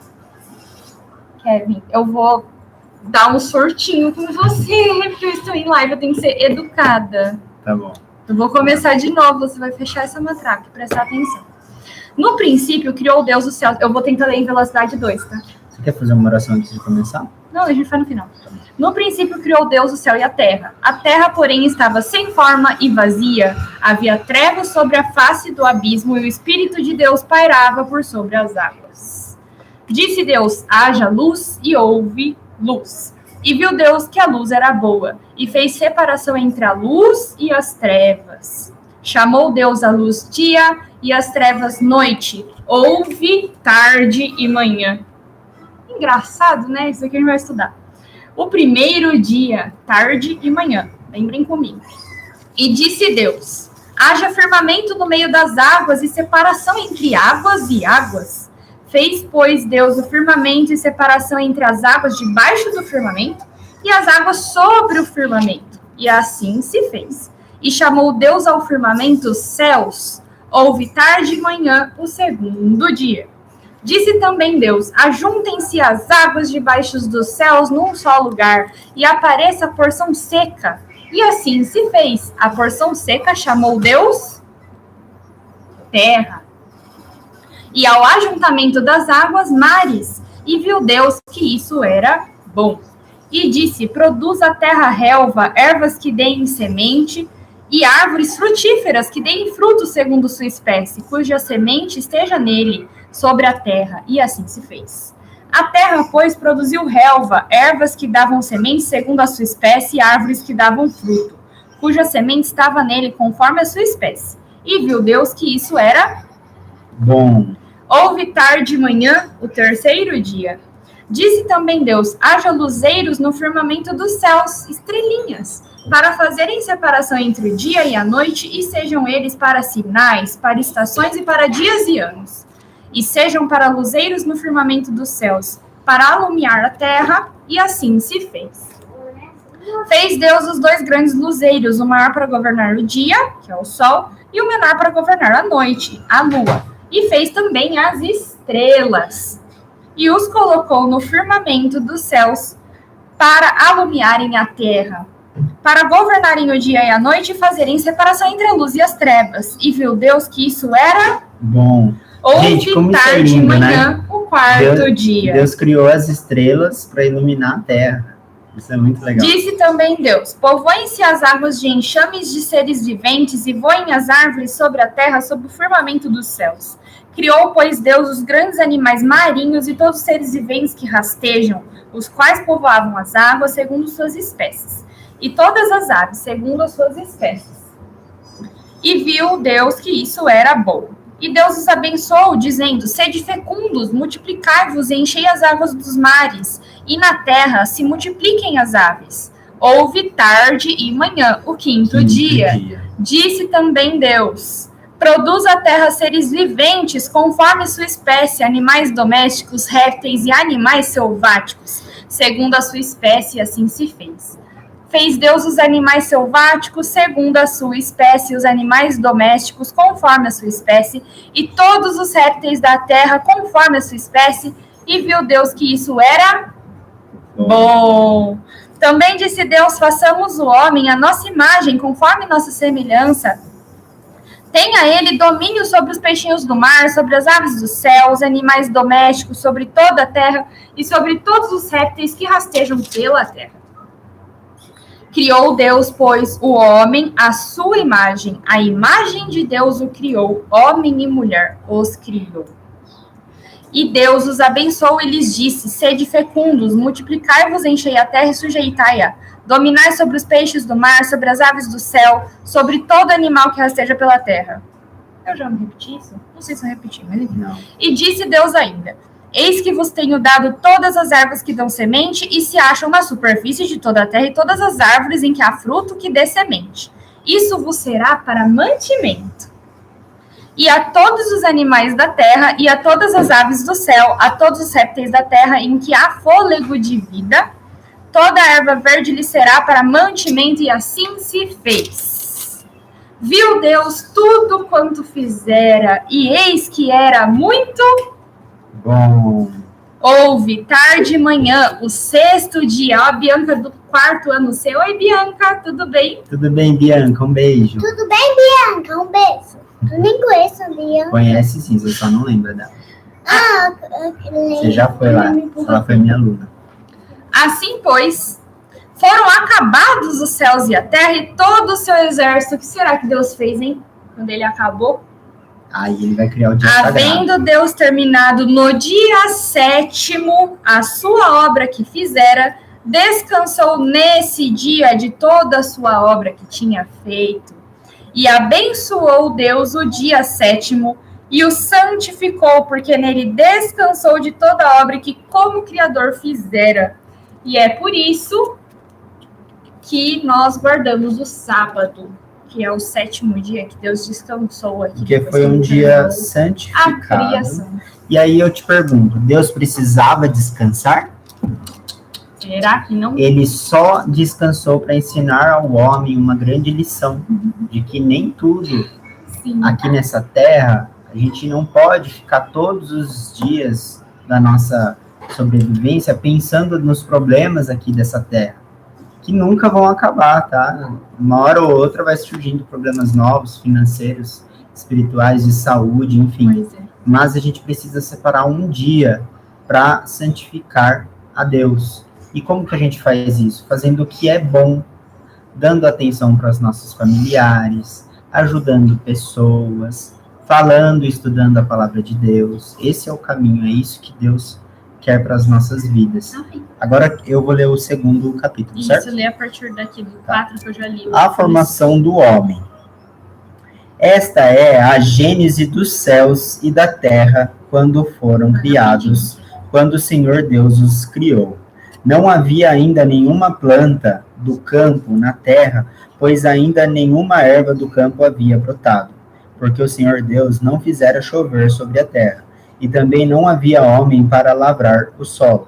Kevin, eu vou dar um surtinho com você, porque eu estou em live, eu tenho que ser educada. Tá bom. Eu vou começar de novo, você vai fechar essa matraca, prestar atenção. No princípio, criou Deus os céus... Eu vou tentar ler em velocidade 2, tá? Você quer fazer uma oração antes de começar? Não, a gente faz no final. No princípio, criou Deus o céu e a terra. A terra, porém, estava sem forma e vazia. Havia trevas sobre a face do abismo e o Espírito de Deus pairava por sobre as águas. Disse Deus, haja luz, e houve luz. E viu Deus que a luz era boa, e fez separação entre a luz e as trevas. Chamou Deus a luz dia e as trevas noite. Houve tarde e manhã. Engraçado, né? Isso aqui a gente vai estudar. O primeiro dia, tarde e manhã. Lembrem comigo. E disse Deus, Haja firmamento no meio das águas e separação entre águas e águas. Fez, pois, Deus o firmamento e separação entre as águas debaixo do firmamento e as águas sobre o firmamento. E assim se fez. E chamou Deus ao firmamento céus. Houve tarde e manhã o segundo dia. Disse também Deus: ajuntem-se as águas debaixo dos céus num só lugar, e apareça a porção seca. E assim se fez. A porção seca chamou Deus terra. E ao ajuntamento das águas, mares. E viu Deus que isso era bom. E disse: produz a terra relva, ervas que deem semente, e árvores frutíferas que deem fruto segundo sua espécie, cuja semente esteja nele, sobre a terra. E assim se fez. A terra, pois, produziu relva, ervas que davam semente segundo a sua espécie, e árvores que davam fruto, cuja semente estava nele conforme a sua espécie. E viu Deus que isso era bom. Houve tarde e manhã, o terceiro dia. Disse também Deus: haja luzeiros no firmamento dos céus, estrelinhas, para fazerem separação entre o dia e a noite, e sejam eles para sinais, para estações e para dias e anos. E sejam para luzeiros no firmamento dos céus, para alumiar a terra, e assim se fez. Fez Deus os dois grandes luzeiros, o maior para governar o dia, que é o sol, e o menor para governar a noite, a lua. E fez também as estrelas, e os colocou no firmamento dos céus, para alumiarem a terra, para governarem o dia e a noite, e fazerem separação entre a luz e as trevas. E viu Deus que isso era bom. Houve tarde e manhã, né? O quarto dia. Deus criou as estrelas para iluminar a terra. Isso é muito legal. Disse também Deus: povoem-se as águas de enxames de seres viventes, e voem as árvores sobre a terra, sob o firmamento dos céus. Criou, pois, Deus os grandes animais marinhos e todos os seres viventes que rastejam, os quais povoavam as águas segundo suas espécies, e todas as aves segundo as suas espécies. E viu Deus que isso era bom. E Deus os abençoou, dizendo: sede fecundos, multiplicai-vos e enchei as águas dos mares, e na terra se multipliquem as aves. Houve tarde e manhã, o quinto dia. Disse também Deus: produz a terra seres viventes, conforme sua espécie, animais domésticos, répteis e animais selváticos, segundo a sua espécie, assim se fez. Fez Deus os animais selváticos segundo a sua espécie, os animais domésticos conforme a sua espécie, e todos os répteis da terra conforme a sua espécie, e viu Deus que isso era bom. Também disse Deus: façamos o homem à nossa imagem, conforme nossa semelhança. Tenha ele domínio sobre os peixinhos do mar, sobre as aves do céu, os animais domésticos, sobre toda a terra, e sobre todos os répteis que rastejam pela terra. Criou Deus, pois, o homem à sua imagem. A imagem de Deus o criou, homem e mulher os criou. E Deus os abençoou e lhes disse: sede fecundos, multiplicai-vos, enchei a terra e sujeitai-a. Dominai sobre os peixes do mar, sobre as aves do céu, sobre todo animal que rasteja pela terra. Eu já me repeti isso? Não sei se eu repeti, mas enfim. Não. E disse Deus ainda: eis que vos tenho dado todas as ervas que dão semente e se acham na superfície de toda a terra, e todas as árvores em que há fruto que dê semente. Isso vos será para mantimento. E a todos os animais da terra, e a todas as aves do céu, a todos os répteis da terra em que há fôlego de vida, toda a erva verde lhe será para mantimento, e assim se fez. Viu Deus tudo quanto fizera, e eis que era muito bom. Houve tarde e manhã, o sexto dia. Ó, a Bianca do quarto ano C. Oi, Bianca, tudo bem? Tudo bem, Bianca? Um beijo. Tudo bem, Bianca? Um beijo. Eu nem conheço a Bianca. Conhece sim, você só não lembra dela. Ah, Você já foi lá. Ela foi minha aluna. Assim, pois, foram acabados os céus e a terra e todo o seu exército. O que será que Deus fez, hein? Quando ele acabou? Aí ele vai criar o dia sagrado. Havendo Deus terminado no dia sétimo a sua obra que fizera, descansou nesse dia de toda a sua obra que tinha feito. E abençoou Deus o dia sétimo e o santificou, porque nele descansou de toda a obra que como Criador fizera. E é por isso que nós guardamos o sábado, que que é o 7º dia que Deus descansou aqui. Porque foi um dia santificado. A criação. E aí eu te pergunto, Deus precisava descansar? Será que não? Ele só descansou para ensinar ao homem uma grande lição, de que nem tudo Sim. aqui nessa terra, a gente não pode ficar todos os dias da nossa sobrevivência pensando nos problemas aqui dessa terra, que nunca vão acabar, tá? Uma hora ou outra vai surgindo problemas novos, financeiros, espirituais, de saúde, enfim. Pois é. Mas a gente precisa separar um dia para santificar a Deus. E como que a gente faz isso? Fazendo o que é bom, dando atenção para os nossos familiares, ajudando pessoas, falando e estudando a palavra de Deus. Esse é o caminho, é isso que Deus quer para as nossas vidas. Agora eu vou ler o 2º capítulo, certo? Isso, lê a partir daqui do 4 que eu já li. A formação do homem. Esta é a gênese dos céus e da terra quando foram criados, quando o Senhor Deus os criou. Não havia ainda nenhuma planta do campo na terra, pois ainda nenhuma erva do campo havia brotado, porque o Senhor Deus não fizera chover sobre a terra, e também não havia homem para lavrar o solo.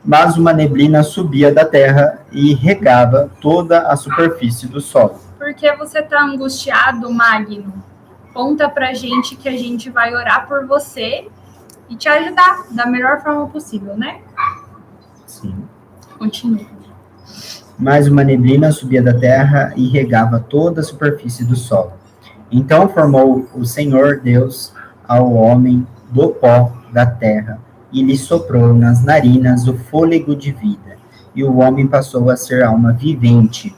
Mas uma neblina subia da terra e regava toda a superfície do solo. Por que você está angustiado, Magno? Conta pra gente que a gente vai orar por você e te ajudar da melhor forma possível, né? Sim. Continua. Mas uma neblina subia da terra e regava toda a superfície do solo. Então formou o Senhor Deus ao homem do pó da terra e lhe soprou nas narinas o fôlego de vida, e o homem passou a ser alma vivente.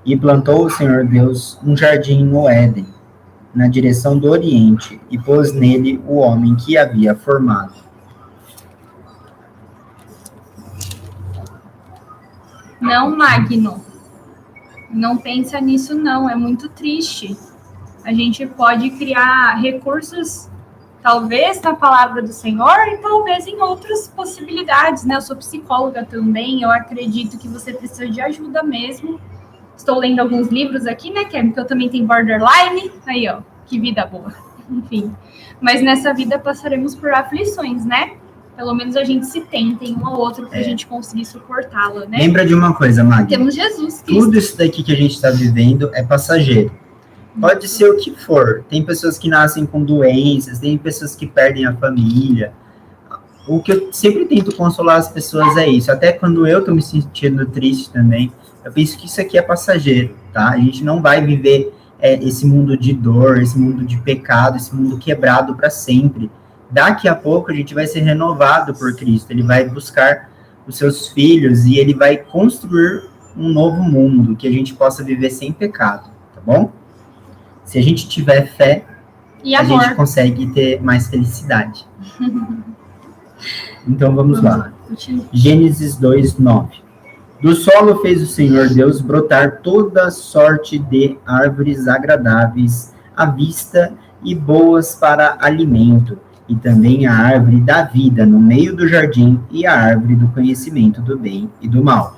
E plantou o Senhor Deus um jardim no Éden, na direção do Oriente, e pôs nele o homem que havia formado. Não, Magno. Não pensa nisso, não. É muito triste. A gente pode criar recursos, talvez na palavra do Senhor e talvez em outras possibilidades, né? Eu sou psicóloga também. Eu acredito que você precisa de ajuda mesmo. Estou lendo alguns livros aqui, né, Kevin? Porque eu também tenho borderline. Aí, ó, que vida boa. Enfim. Mas nessa vida passaremos por aflições, né? Pelo menos a gente se tenta em um ou outro para a gente conseguir suportá-la, né? Lembra de uma coisa, Magno? Temos Jesus Cristo. Tudo isso daqui que a gente está vivendo é passageiro. Pode ser o que for. Tem pessoas que nascem com doenças, tem pessoas que perdem a família. O que eu sempre tento consolar as pessoas é isso. Até quando eu tô me sentindo triste também, eu penso que isso aqui é passageiro, tá? A gente não vai viver esse mundo de dor, esse mundo de pecado, esse mundo quebrado para sempre. Daqui a pouco a gente vai ser renovado por Cristo. Ele vai buscar os seus filhos e ele vai construir um novo mundo que a gente possa viver sem pecado, tá bom? Se a gente tiver fé, e a amor. gente consegue ter mais felicidade. Então vamos lá. Gênesis 2:9. Do solo fez o Senhor Deus brotar toda sorte de árvores agradáveis à vista e boas para alimento, e também a árvore da vida no meio do jardim e a árvore do conhecimento do bem e do mal.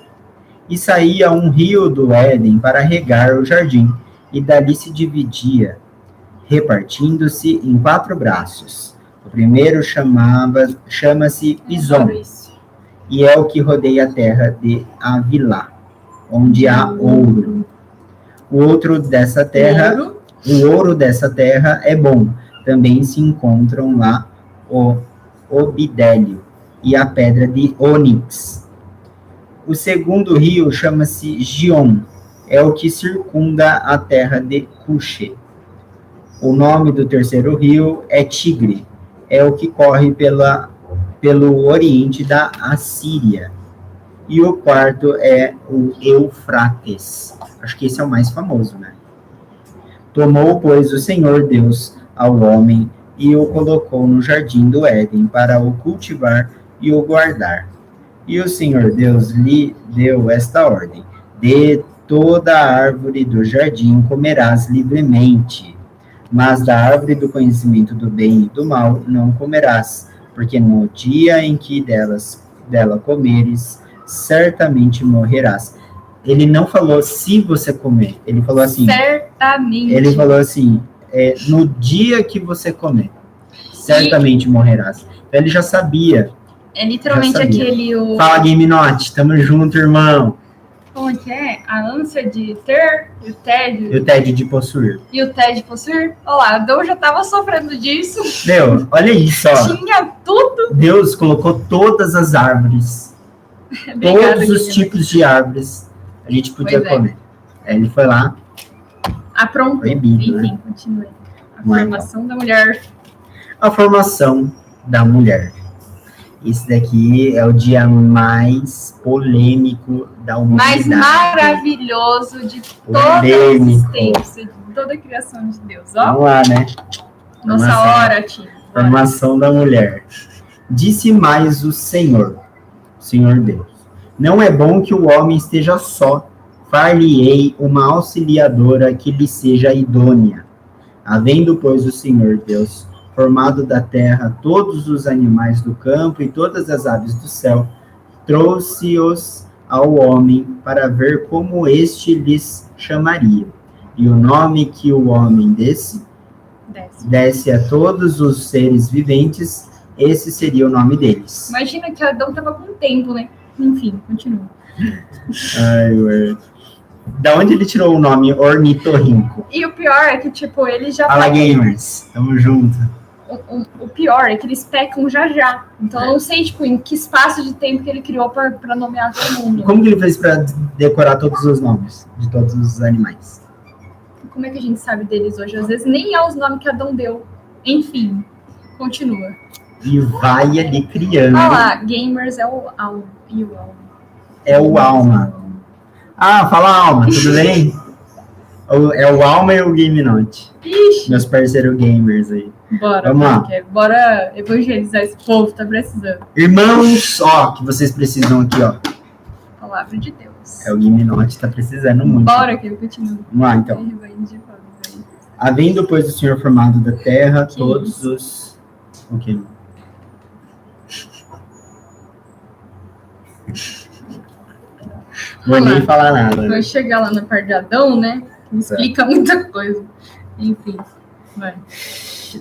E saía um rio do Éden para regar o jardim, e dali se dividia, repartindo-se em 4 braços. O primeiro chama-se Pison, e é o que rodeia a terra de Havilá, onde há ouro. O ouro dessa terra é bom. Também se encontram lá o obidélio e a pedra de ônix. O segundo rio chama-se Gion, é o que circunda a terra de Cuxê. O nome do terceiro rio é Tigre, é o que corre pelo oriente da Assíria. E o quarto é o Eufrates. Acho que esse é o mais famoso, né? Tomou, pois, o Senhor Deus ao homem e o colocou no jardim do Éden para o cultivar e o guardar. E o Senhor Deus lhe deu esta ordem: de toda a árvore do jardim comerás livremente, mas da árvore do conhecimento do bem e do mal não comerás, porque no dia em que dela comeres, certamente morrerás. ele não falou se você comer. Ele falou assim, Certamente. ele falou assim, no dia que você comer, certamente morrerás. Então ele já sabia. É literalmente Já sabia. aquele... Fala, Game Note, tamo junto, irmão. Como que é? A ânsia de ter e o tédio. E o tédio de possuir. E o tédio de possuir. Olha lá, Adão já estava sofrendo disso. Meu, olha isso, ó. Tinha tudo. Deus colocou todas as árvores. Obrigada, Todos os Guilherme. tipos de árvores a gente podia Pois é. comer. Aí ele foi lá, Aprontou. Proibido, Enfim, continue. A Vamos lá, formação da mulher. a formação da mulher. Esse daqui é o dia mais polêmico da Mais humanidade. maravilhoso de toda a Polêmico. existência, de toda a criação de Deus. Ó, Vamos lá, né? nossa formação. hora, tio. Bora. Formação da mulher. Disse mais o Senhor Deus, não é bom que o homem esteja só, far-lhe-ei uma auxiliadora que lhe seja idônea. Havendo, pois, o Senhor Deus formado da terra todos os animais do campo e todas as aves do céu, trouxe-os ao homem para ver como este lhes chamaria. E o nome que o homem desse a todos os seres viventes, esse seria o nome deles. Imagina que Adão tava com tempo, né? Enfim, continua. Ai, ué. Da onde ele tirou o nome ornitorrinco? E o pior é que, tipo, ele já... Fala, gamers. Tamo junto. O pior é que eles pecam já. Então eu não sei, tipo, em que espaço de tempo que ele criou pra nomear todo mundo. Como que ele fez pra decorar todos os nomes de todos os animais? Como é que a gente sabe deles hoje? Às vezes nem é os nomes que Adão deu. Enfim, continua. E vai ali criando. Olha lá, gamers é o alma. E o alma. É o alma. Ah, fala alma, tudo bem? É o alma e o Game Note. Ixi, Meus parceiros gamers aí. bora. Vamos lá. Porque bora evangelizar esse povo, tá precisando. Irmãos, ó, que vocês precisam aqui, ó. Palavra de Deus. É o Game Note, tá precisando muito. Bora que ele continua. Vamos lá, então. Havendo, pois, o Senhor formado da terra, Que todos isso? os... O quê? Vou nem falar nada. Vai chegar lá na parte de Adão, né? Que explica muita coisa. Enfim, vai.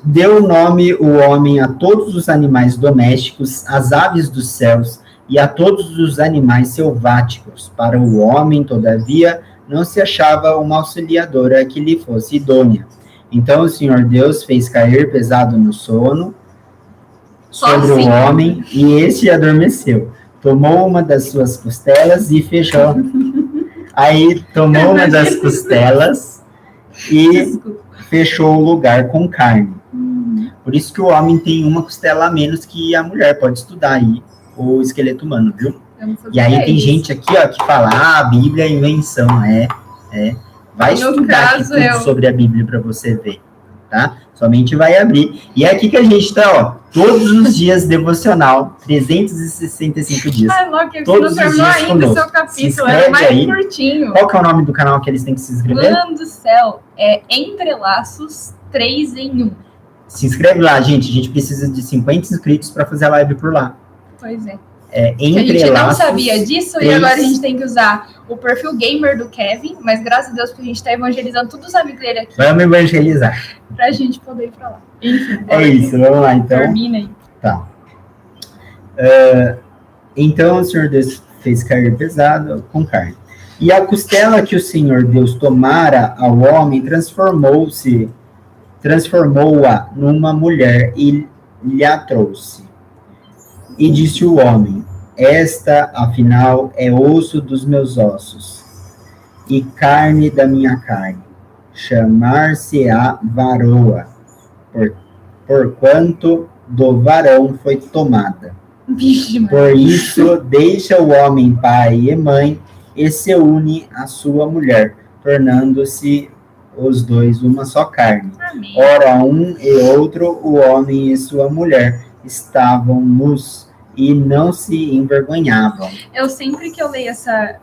Deu nome o homem a todos os animais domésticos, às aves dos céus e a todos os animais selváticos. Para o homem, todavia, não se achava uma auxiliadora que lhe fosse idônea. Então o Senhor Deus fez cair pesado no sono sobre Sozinho. o homem, e este adormeceu. Tomou uma das suas costelas e fechou. Aí tomou uma das costelas e Desculpa. fechou o lugar com carne. Por isso que o homem tem uma costela a menos que a mulher. Pode estudar aí o esqueleto humano, viu? Eu não sei o E aí que é tem isso. gente aqui, ó, que fala, a Bíblia é invenção. Vai No estudar aqui caso, tudo sobre a Bíblia para você ver, tá? Somente vai abrir. E é aqui que a gente tá, ó, todos os dias devocional, 365 dias. Ai, Loki, você Todos não os terminou dias ainda o conosco. seu Se capítulo, inscreve é mais aí. curtinho. Qual que é o nome do canal que eles têm que se inscrever? Plano do céu é Entrelaços 3 em 1. Se inscreve lá, gente. A gente precisa de 50 inscritos para fazer a live por lá. Pois é. É Que a gente não Entrelaços sabia disso e 3. agora a gente tem que usar o perfil gamer do Kevin, mas graças a Deus que a gente tá evangelizando todos os amigos dele aqui Vamos evangelizar. pra gente poder ir pra lá. Enfim, É bora, isso, vamos lá, então. termina aí. Tá. Então o Senhor Deus fez cair pesado com carne. E a costela que o Senhor Deus tomara ao homem transformou-a numa mulher e lhe a trouxe. E disse o homem, esta, afinal, é osso dos meus ossos e carne da minha carne. Chamar-se-á varoa, porquanto do varão foi tomada. Vixe, mano. Por isso, deixa o homem pai e mãe e se une à sua mulher, tornando-se os dois uma só carne. Amém. Ora, um e outro, o homem e sua mulher, estavam nus e não se envergonhavam. Eu sempre que eu leio essa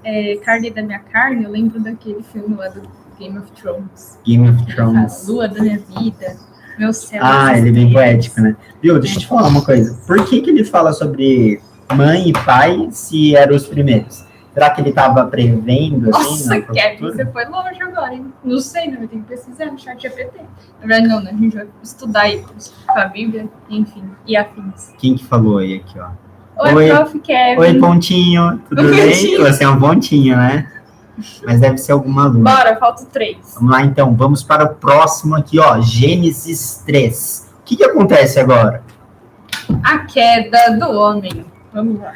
carne da minha carne, eu lembro daquele filme lá do Game of Thrones. Game of A Thrones. lua da minha vida, meu céu. Ah, ele é bem poético, né? Viu, deixa eu te falar uma coisa. Por que ele fala sobre mãe e pai se eram os primeiros? Será que ele estava prevendo, assim? Nossa, Kevin, você foi longe agora, hein? Não sei, não, eu tenho que pesquisar no chat GPT. Na verdade, não, né? A gente vai estudar aí com a Bíblia, enfim, e afins. Quem que falou aí aqui, ó? Oi, Prof. Kevin. Oi, Pontinho, tudo bem? Você é um Pontinho, né? Mas deve ser alguma aluna. Bora, falta 3. Vamos lá, então. Vamos para o próximo aqui, ó. Gênesis 3. O que acontece agora? A queda do homem. Vamos lá.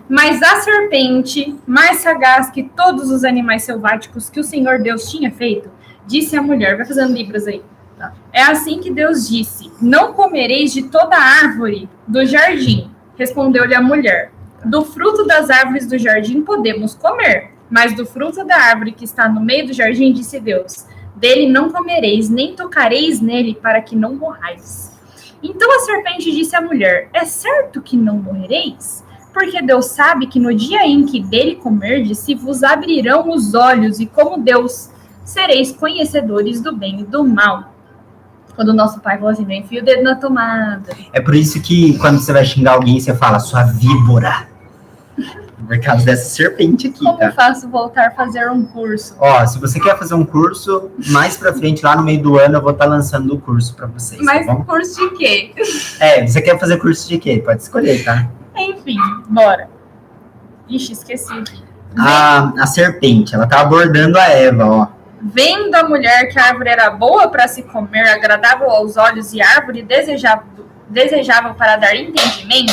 Mas a serpente, mais sagaz que todos os animais selváticos que o Senhor Deus tinha feito, disse à mulher, vai fazendo libras aí. Tá? É assim que Deus disse, não comereis de toda árvore do jardim. Respondeu-lhe a mulher, do fruto das árvores do jardim podemos comer, mas do fruto da árvore que está no meio do jardim, disse Deus, dele não comereis, nem tocareis nele, para que não morrais. Então a serpente disse à mulher, é certo que não morrereis? Porque Deus sabe que no dia em que dele comerdes, se vos abrirão os olhos, e como Deus, sereis conhecedores do bem e do mal. Quando o nosso pai falou assim, não enfia o dedo na tomada. É por isso que quando você vai xingar alguém, você fala, sua víbora. Por causa dessa serpente aqui, Como tá? faço voltar a fazer um curso? Ó, se você quer fazer um curso, mais pra frente, lá no meio do ano, eu vou estar lançando o curso pra vocês, Mas tá bom? curso de quê? Você quer fazer curso de quê? Pode escolher, tá? Enfim, bora. Ixi, esqueci aqui. A serpente, ela tá abordando a Eva, ó. Vendo a mulher que a árvore era boa para se comer, agradável aos olhos e árvore desejável para dar entendimento,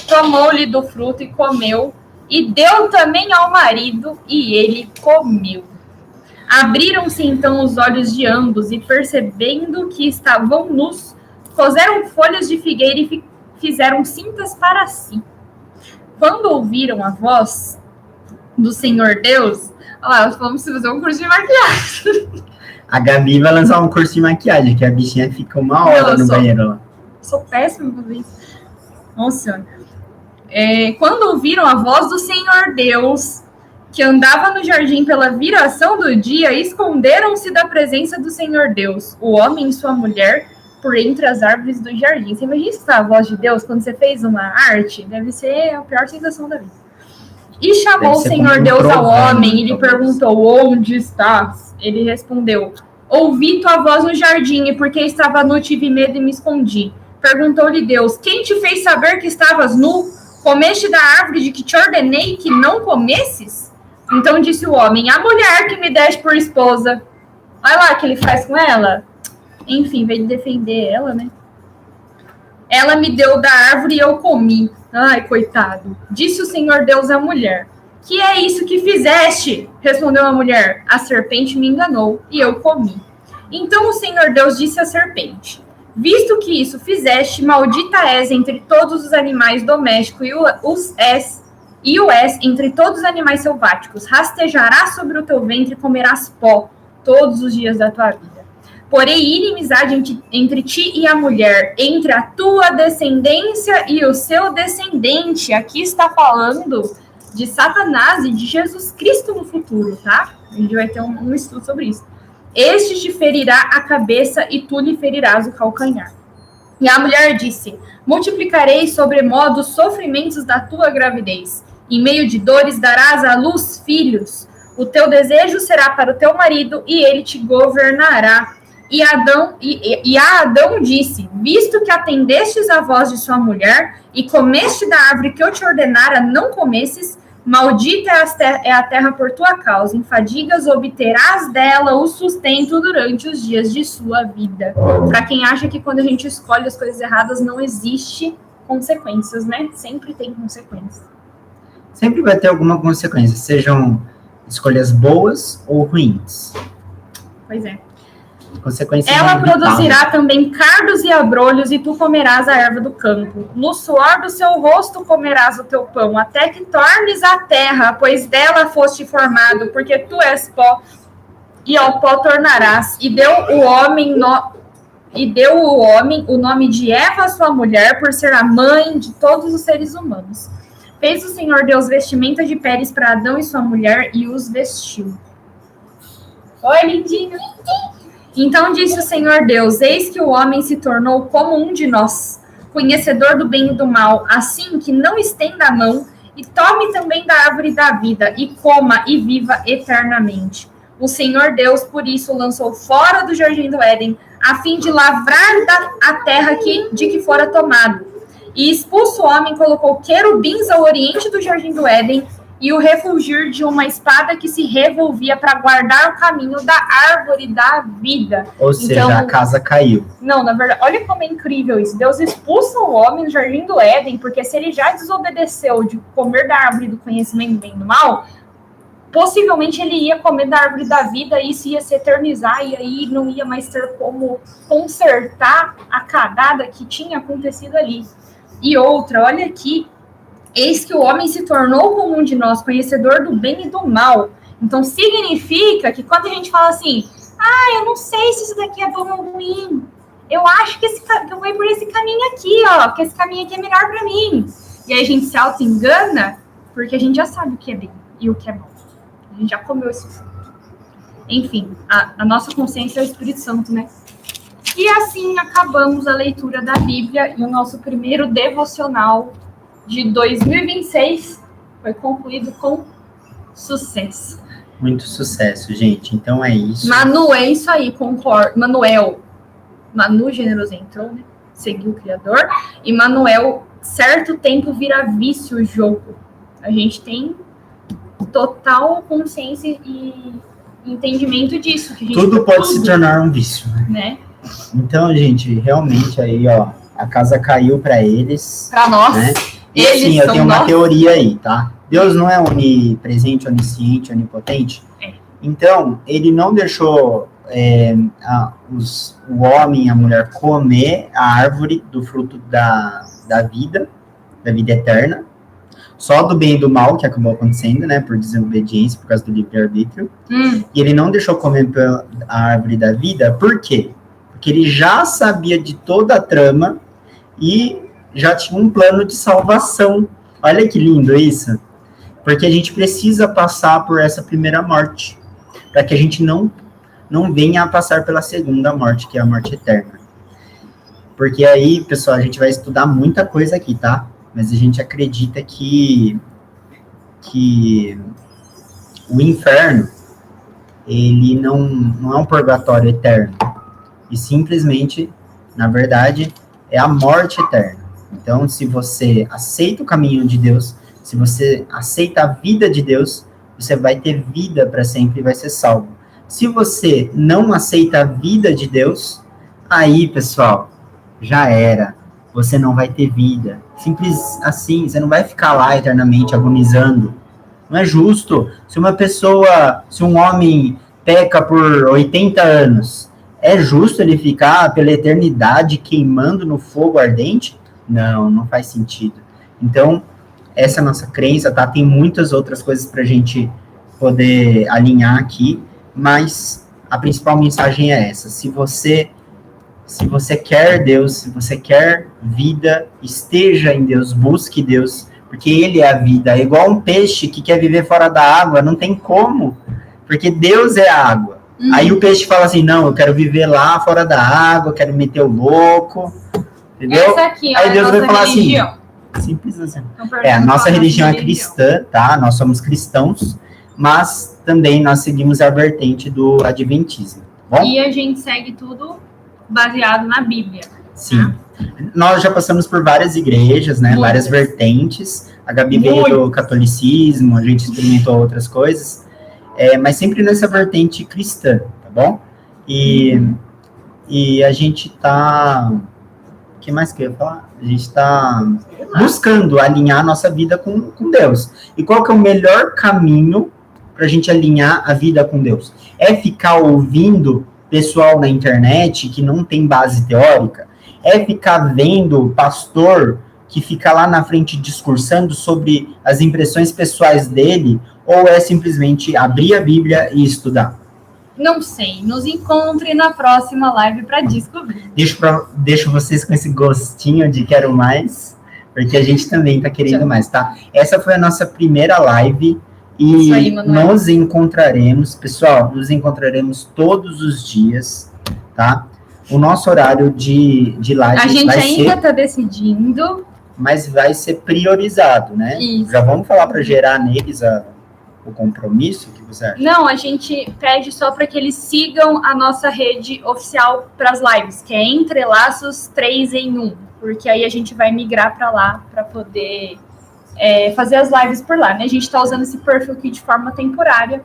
tomou-lhe do fruto e comeu, e deu também ao marido, e ele comeu. Abriram-se então os olhos de ambos, e percebendo que estavam nus, coseram folhas de figueira e fizeram cintas para si. Quando ouviram a voz do Senhor Deus, olha lá, vamos fazer um curso de maquiagem. A Gabi vai lançar um curso de maquiagem, que a bichinha fica uma hora no banheiro lá. Sou péssima pra isso. Nossa Senhora. Quando ouviram a voz do Senhor Deus, que andava no jardim pela viração do dia, esconderam-se da presença do Senhor Deus, o homem e sua mulher, por entre as árvores do jardim. Você imagina escutar a voz de Deus quando você fez uma arte? Deve ser a pior sensação da vida. E chamou o Senhor Deus ao homem e lhe perguntou, onde estás? Ele respondeu, ouvi tua voz no jardim, e porque estava nu, tive medo e me escondi. Perguntou-lhe Deus, quem te fez saber que estavas nu? Comeste da árvore de que te ordenei que não comesses? Então disse o homem, a mulher que me deste por esposa. Olha lá o que ele faz com ela. Enfim, veio defender ela, né? Ela me deu da árvore e eu comi. Ai, coitado. Disse o Senhor Deus à mulher. Que é isso que fizeste? Respondeu a mulher. A serpente me enganou e eu comi. Então o Senhor Deus disse à serpente. Visto que isso fizeste, maldita és entre todos os animais domésticos e o és entre todos os animais selváticos. Rastejarás sobre o teu ventre e comerás pó todos os dias da tua vida. Porém, inimizade entre ti e a mulher, entre a tua descendência e o seu descendente. Aqui está falando de Satanás e de Jesus Cristo no futuro, tá? A gente vai ter um estudo sobre isso. Este te ferirá a cabeça e tu lhe ferirás o calcanhar. E a mulher disse, multiplicarei sobremodo os sofrimentos da tua gravidez. Em meio de dores darás à luz filhos. O teu desejo será para o teu marido e ele te governará. E a Adão disse, visto que atendestes à voz de sua mulher e comeste da árvore que eu te ordenara não comesses, maldita é a terra por tua causa, em fadigas obterás dela o sustento durante os dias de sua vida. Para quem acha que quando a gente escolhe as coisas erradas não existe consequências, né? Sempre tem consequências. Sempre vai ter alguma consequência, sejam escolhas boas ou ruins. Pois é. Consequências ela produzirá também cardos e abrolhos, e tu comerás a erva do campo. No suor do seu rosto comerás o teu pão, até que tornes a terra, pois dela foste formado, porque tu és pó, e ao pó tornarás. E deu o homem o nome de Eva, sua mulher, por ser a mãe de todos os seres humanos. Fez o Senhor Deus vestimenta de peles para Adão e sua mulher, e os vestiu. Oi, lindinho. Então disse o Senhor Deus, eis que o homem se tornou como um de nós, conhecedor do bem e do mal, assim que não estenda a mão e tome também da árvore da vida, e coma e viva eternamente. O Senhor Deus, por isso, o lançou fora do jardim do Éden, a fim de lavrar a terra de que fora tomado. E expulso o homem, colocou querubins ao oriente do jardim do Éden, e o refulgir de uma espada que se revolvia para guardar o caminho da árvore da vida. Ou seja, a casa caiu. Não, na verdade, olha como é incrível isso. Deus expulsa o homem do jardim do Éden, porque se ele já desobedeceu de comer da árvore do conhecimento do bem e do mal, possivelmente ele ia comer da árvore da vida, e isso ia se eternizar, e aí não ia mais ter como consertar a cagada que tinha acontecido ali. E outra, olha aqui, eis que o homem se tornou como um de nós, conhecedor do bem e do mal. Então, significa que quando a gente fala assim, eu não sei se isso daqui é bom ou ruim, eu acho que eu vou ir por esse caminho aqui, ó, porque esse caminho aqui é melhor para mim. E aí a gente se auto-engana, porque a gente já sabe o que é bem e o que é bom. A gente já comeu esse fruto. Enfim, a nossa consciência é o Espírito Santo, né? E assim acabamos a leitura da Bíblia, e o nosso primeiro devocional de 2026 foi concluído com sucesso. Muito sucesso, gente. Então é isso. Manu, é isso aí, concordo. Manu Generoso entrou, né? Seguiu o Criador. E Manuel, certo tempo vira vício o jogo. A gente tem total consciência e entendimento disso. Que a gente tudo pode se tornar um vício, né? Então, gente, realmente aí, ó, a casa caiu para eles. Para nós. Né? E Eles assim, eu tenho uma nós. teoria aí, tá? Deus não é onipresente, onisciente, onipotente. Então, ele não deixou o homem e a mulher comer a árvore do fruto da vida eterna, só do bem e do mal, que acabou acontecendo, né, por desobediência, por causa do livre-arbítrio. E ele não deixou comer a árvore da vida, por quê? Porque ele já sabia de toda a trama e já tinha um plano de salvação. Olha que lindo isso. Porque a gente precisa passar por essa primeira morte, para que a gente não venha a passar pela segunda morte, que é a morte eterna. Porque aí, pessoal, a gente vai estudar muita coisa aqui, tá? Mas a gente acredita que o inferno, ele não é um purgatório eterno, e simplesmente, na verdade, é a morte eterna. Então, se você aceita o caminho de Deus, se você aceita a vida de Deus, você vai ter vida para sempre e vai ser salvo. Se você não aceita a vida de Deus, aí, pessoal, já era. Você não vai ter vida. Simples assim, você não vai ficar lá eternamente agonizando. Não é justo. Se um homem peca por 80 anos, é justo ele ficar pela eternidade queimando no fogo ardente? Não faz sentido. Então, essa é a nossa crença, tá? Tem muitas outras coisas pra gente poder alinhar aqui, mas a principal mensagem é essa. Se você quer Deus, se você quer vida, esteja em Deus, busque Deus, porque Ele é a vida. É igual um peixe que quer viver fora da água, não tem como, porque Deus é a água. Aí o peixe fala assim, não, eu quero viver lá fora da água, eu quero meter o louco, entendeu? Essa aqui, ó, aí Deus vai falar religião. assim, simples assim. A nossa religião é cristã, tá? Nós somos cristãos, mas também nós seguimos a vertente do adventismo, tá bom? E a gente segue tudo baseado na Bíblia. Sim. Tá? Nós já passamos por várias igrejas, né? Várias vertentes. A Gabi veio do catolicismo, a gente experimentou outras coisas, mas sempre nessa vertente cristã, tá bom? E a gente tá... O que mais que eu ia falar? A gente está buscando alinhar a nossa vida com Deus. E qual que é o melhor caminho para a gente alinhar a vida com Deus? É ficar ouvindo pessoal na internet que não tem base teórica? É ficar vendo pastor que fica lá na frente discursando sobre as impressões pessoais dele? Ou é simplesmente abrir a Bíblia e estudar? Não sei. Nos encontre na próxima live para descobrir. Deixo vocês com esse gostinho de quero mais, porque a gente também está querendo mais, tá? Essa foi a nossa primeira live e aí, nos encontraremos, pessoal, todos os dias, tá? O nosso horário de live a gente ainda está decidindo, mas vai ser priorizado, né? Isso. Já vamos falar para gerar neles o compromisso, o que você acha? Não, a gente pede só para que eles sigam a nossa rede oficial para as lives, que é Entrelaços 3 em 1, porque aí a gente vai migrar para lá para poder fazer as lives por lá, né? A gente está usando esse perfil aqui de forma temporária.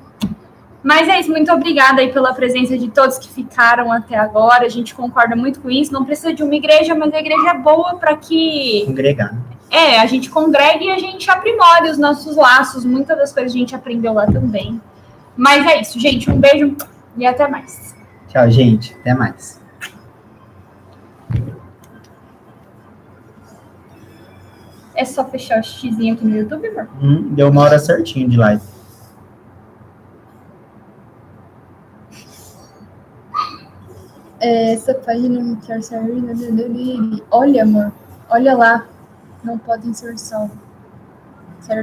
Mas é isso, muito obrigada aí pela presença de todos que ficaram até agora. A gente concorda muito com isso. Não precisa de uma igreja, mas a igreja é boa para que Congregar. a gente congregue e a gente aprimore os nossos laços. Muitas das coisas a gente aprendeu lá também. Mas é isso, gente. Um beijo e até mais. Tchau, gente. Até mais. É só fechar o xizinho aqui no YouTube, amor? Deu 1 hora certinho de live. Essa página não quer sair. Olha, amor. Olha lá. Não podem ser salvos.